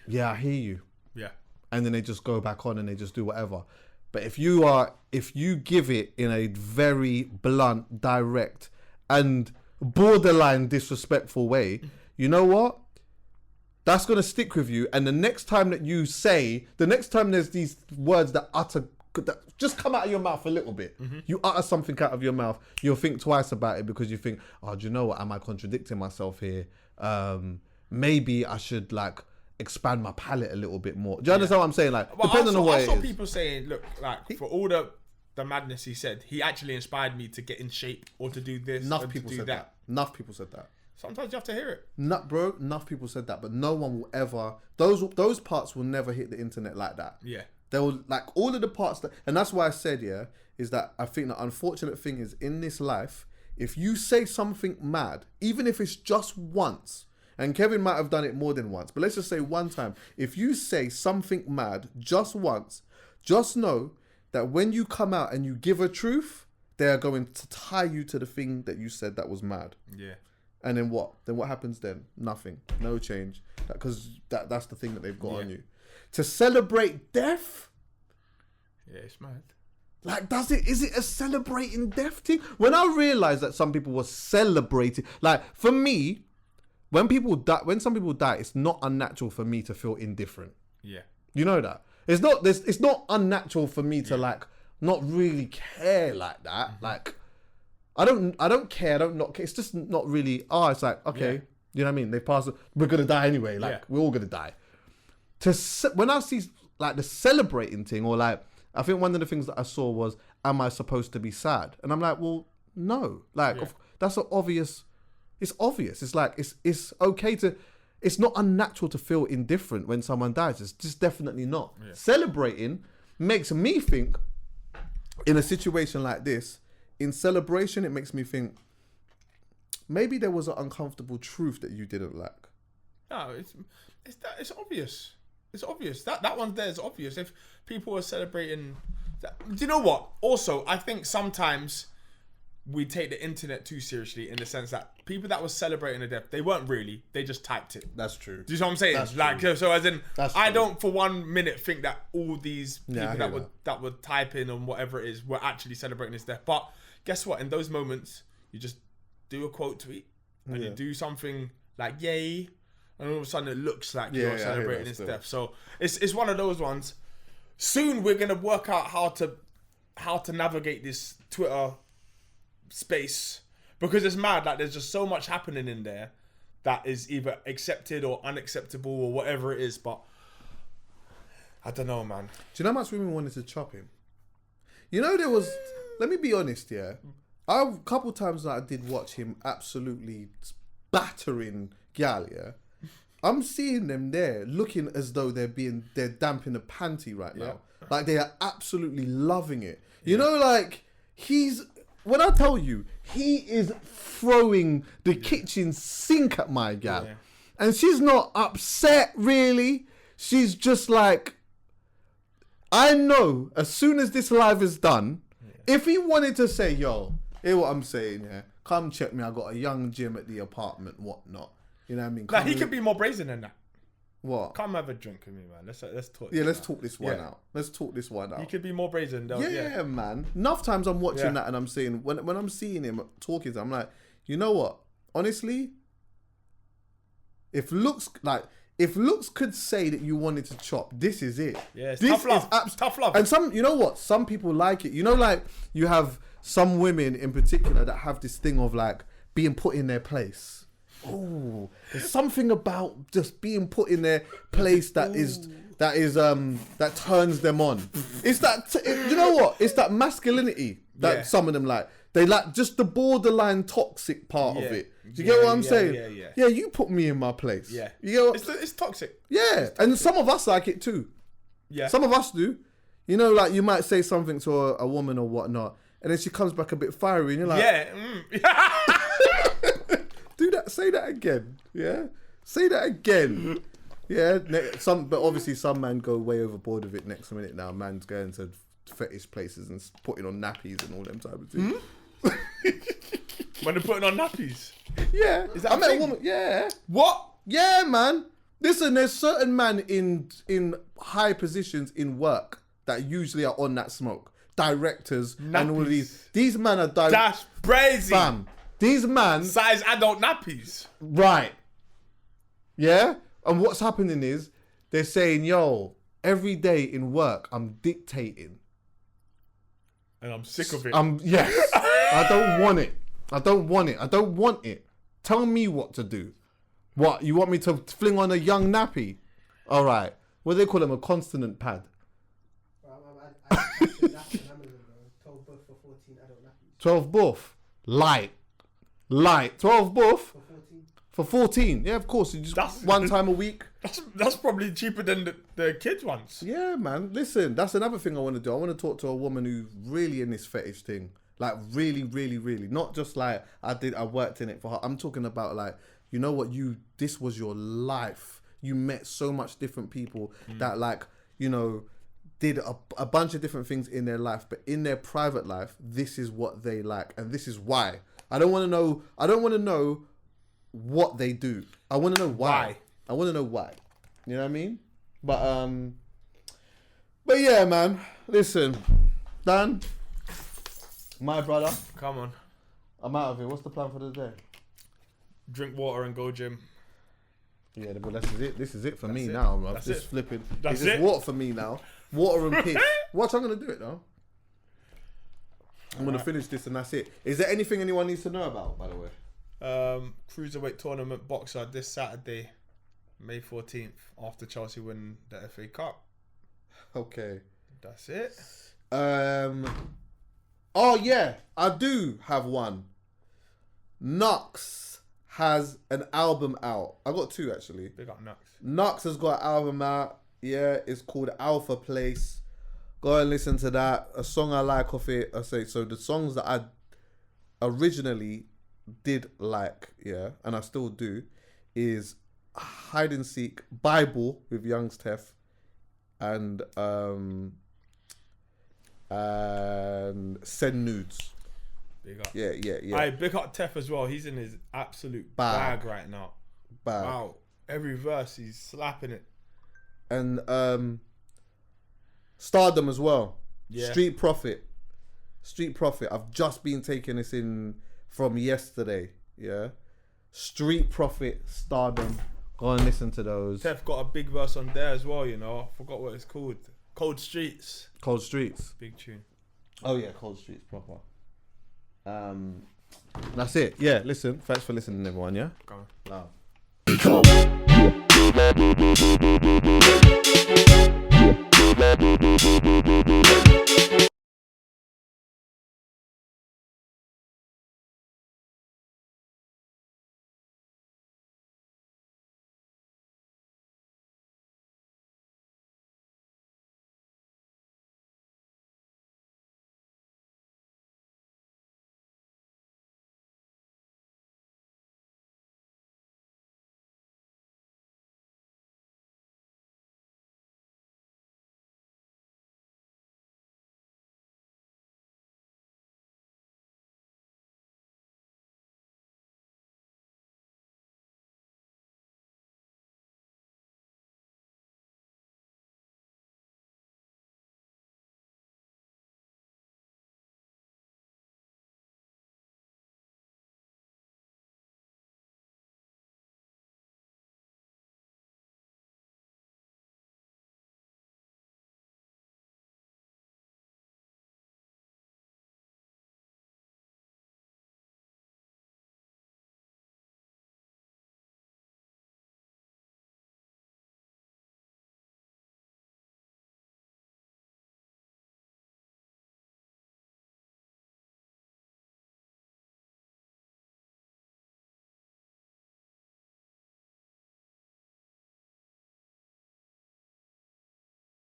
yeah, I hear you. Yeah. And then they just go back on and they just do whatever. But if you give it in a very blunt, direct, and borderline disrespectful way, you know what? That's gonna stick with you. And the next time there's these words that just come out of your mouth a little bit. You utter something out of your mouth, you'll think twice about it because you think, oh, do you know what? Am I contradicting myself here? Maybe I should like expand my palette a little bit more. Do you understand what I'm saying? Like, well, depending on what I it saw is. people saying, look, like for all the madness he said, he actually inspired me to get in shape or to do this. Enough people said that. Enough people said that. Sometimes you have to hear it. Enough people said that, but no one will ever. Those parts will never hit the internet like that. Yeah. They will like all of the parts that, and that's why I said is that I think the unfortunate thing is in this life, if you say something mad, even if it's just once. And Kevin might have done it more than once, but let's just say one time. If you say something mad just once, just know that when you come out and you give a truth, they are going to tie you to the thing that you said that was mad. Yeah. And then what? Then what happens then? Nothing. No change. Because that's the thing that they've got on you. To celebrate death? Yeah, it's mad. Like, is it a celebrating death thing? When I realized that some people were celebrating, like, for me, when some people die, it's not unnatural for me to feel indifferent. Yeah. You know that? It's not unnatural for me to like not really care like that. Like I don't care, I don't not care. It's just not really it's like, okay, you know what I mean? They pass, we're gonna die anyway, like we're all gonna die. When I see like the celebrating thing, or like I think one of the things that I saw was, am I supposed to be sad? And I'm like, well, no. Like that's an obvious. It's obvious. It's like it's okay to. It's not unnatural to feel indifferent when someone dies. It's just definitely not. Yeah. Celebrating makes me think. In a situation like this, in celebration, it makes me think. Maybe there was an uncomfortable truth that you didn't like. No, it's obvious. It's obvious. That one there is obvious. If people are celebrating, do you know what? Also, I think sometimes we take the internet too seriously in the sense that people that were celebrating the death, they weren't really. They just typed it. That's true. Do you know what I'm saying? That's like, true. so as in, That's I true. don't for 1 minute think that all these people Yeah, I hear that were typing and whatever it is were actually celebrating his death. But guess what? In those moments, you just do a quote tweet and you do something like "yay," and all of a sudden it looks like Yeah, you're I hear celebrating that his still. death. So it's one of those ones. Soon we're gonna work out how to navigate this Twitter space, because it's mad. Like, there's just so much happening in there that is either accepted or unacceptable or whatever it is. But I don't know, man. Do you know how much women wanted to chop him? You know, there was. Let me be honest, yeah. A couple times that I did watch him absolutely battering gal, yeah. I'm seeing them there looking as though they're damp in a panty right now. Like, they are absolutely loving it. You know, like, when I tell you, he is throwing the kitchen sink at my gal. Yeah. And she's not upset, really. She's just like, I know as soon as this live is done, if he wanted to say, yo, hear what I'm saying, yeah, come check me, I got a young gym at the apartment, whatnot. You know what I mean? Like, he could be more brazen than that. What? Come have a drink with me, man. Let's talk. Yeah, let's out. talk this one out. Let's talk this one out. He could be more brazen, though. Yeah, man. Enough times I'm watching Yeah. that and I'm saying, when I'm seeing him talking to him, I'm like, you know what? Honestly, if looks could say that you wanted to chop, this is it. Yeah, it's this tough love. Is Tough love. And you know what? Some people like it. You know, like, you have some women in particular that have this thing of like being put in their place. Oh, there's something about just being put in their place that turns them on. It's that you know what? It's that masculinity that some of them like. They like just the borderline toxic part of it. Do you get what I'm saying? Yeah, you put me in my place. Yeah. You get what? It's toxic. Yeah, and some of us like it too. Yeah. Some of us do. You know, like, you might say something to a woman or whatnot, and then she comes back a bit fiery, and you're like, do that. Say that again. Yeah. Say that again. Yeah. But obviously some men go way overboard with it next minute now. Man's going to fetish places and putting on nappies and all them type of things. When they're putting on nappies. Yeah. Is that I a met thing? a woman. Yeah. What? Yeah, man. Listen, there's certain men in high positions in work that usually are on that smoke. Directors and all of these. These men are That's crazy. Fam. These man. Size adult nappies. Right. Yeah? And what's happening is they're saying, yo, every day in work, I'm dictating. And I'm sick of it. Yes. I don't want it. I don't want it. I don't want it. Tell me what to do. What? You want me to fling on a young nappy? All right. What do they call them? A consonant pad. I said that's on Amazon, bro. 12 buff for 14 adult nappies. 12 buff. Light. 12 buff For 14. for 14. Yeah, of course. You just That's- one time a week. That's probably cheaper than the kids ones. Yeah, man. Listen, that's another thing I want to do. I want to talk to a woman who's really in this fetish thing. Like, really, really, really. Not just like, I worked in it for her. I'm talking about, like, you know what, this was your life. You met so much different people that, like, you know, did a bunch of different things in their life, but in their private life, this is what they like. And this is why. I don't want to know what they do. I want to know why. I want to know why. You know what I mean? But yeah, man. Listen, Dan, my brother, Come on. I'm out of here. What's the plan for the day? Drink water and go gym. Yeah, but this is it. This is it for me it. now, bro. That's Just it. flipping. That's It's just it. water for me now. Water and piss. What? I'm gonna do it though. I'm gonna finish this and that's it. Is there anything anyone needs to know about, by the way? Cruiserweight tournament boxer this Saturday, May 14th, after Chelsea win the FA Cup. Okay. That's it. Oh yeah, I do have one. Nux has an album out. I got two actually. Big up Nux. Nux has got an album out. Yeah, it's called Alpha Place. Go and listen to that. A song I like off it. I say so. The songs that I originally did like, yeah, and I still do, is Hide and Seek, Bible with Young Steph, and Send Nudes. Big up. Yeah. Alright, big up Tef as well. He's in his absolute bag right now. Wow. Every verse he's slapping it. And Stardom as well. Yeah. Street Profit. I've just been taking this in from yesterday. Yeah. Street Profit, Stardom. Go and listen to those. Tef got a big verse on there as well, you know. I forgot what it's called. Cold Streets. Cold Streets. Big tune. Oh yeah, Cold Streets proper. That's it. Yeah, listen. Thanks for listening, everyone. Yeah. Go on. Love.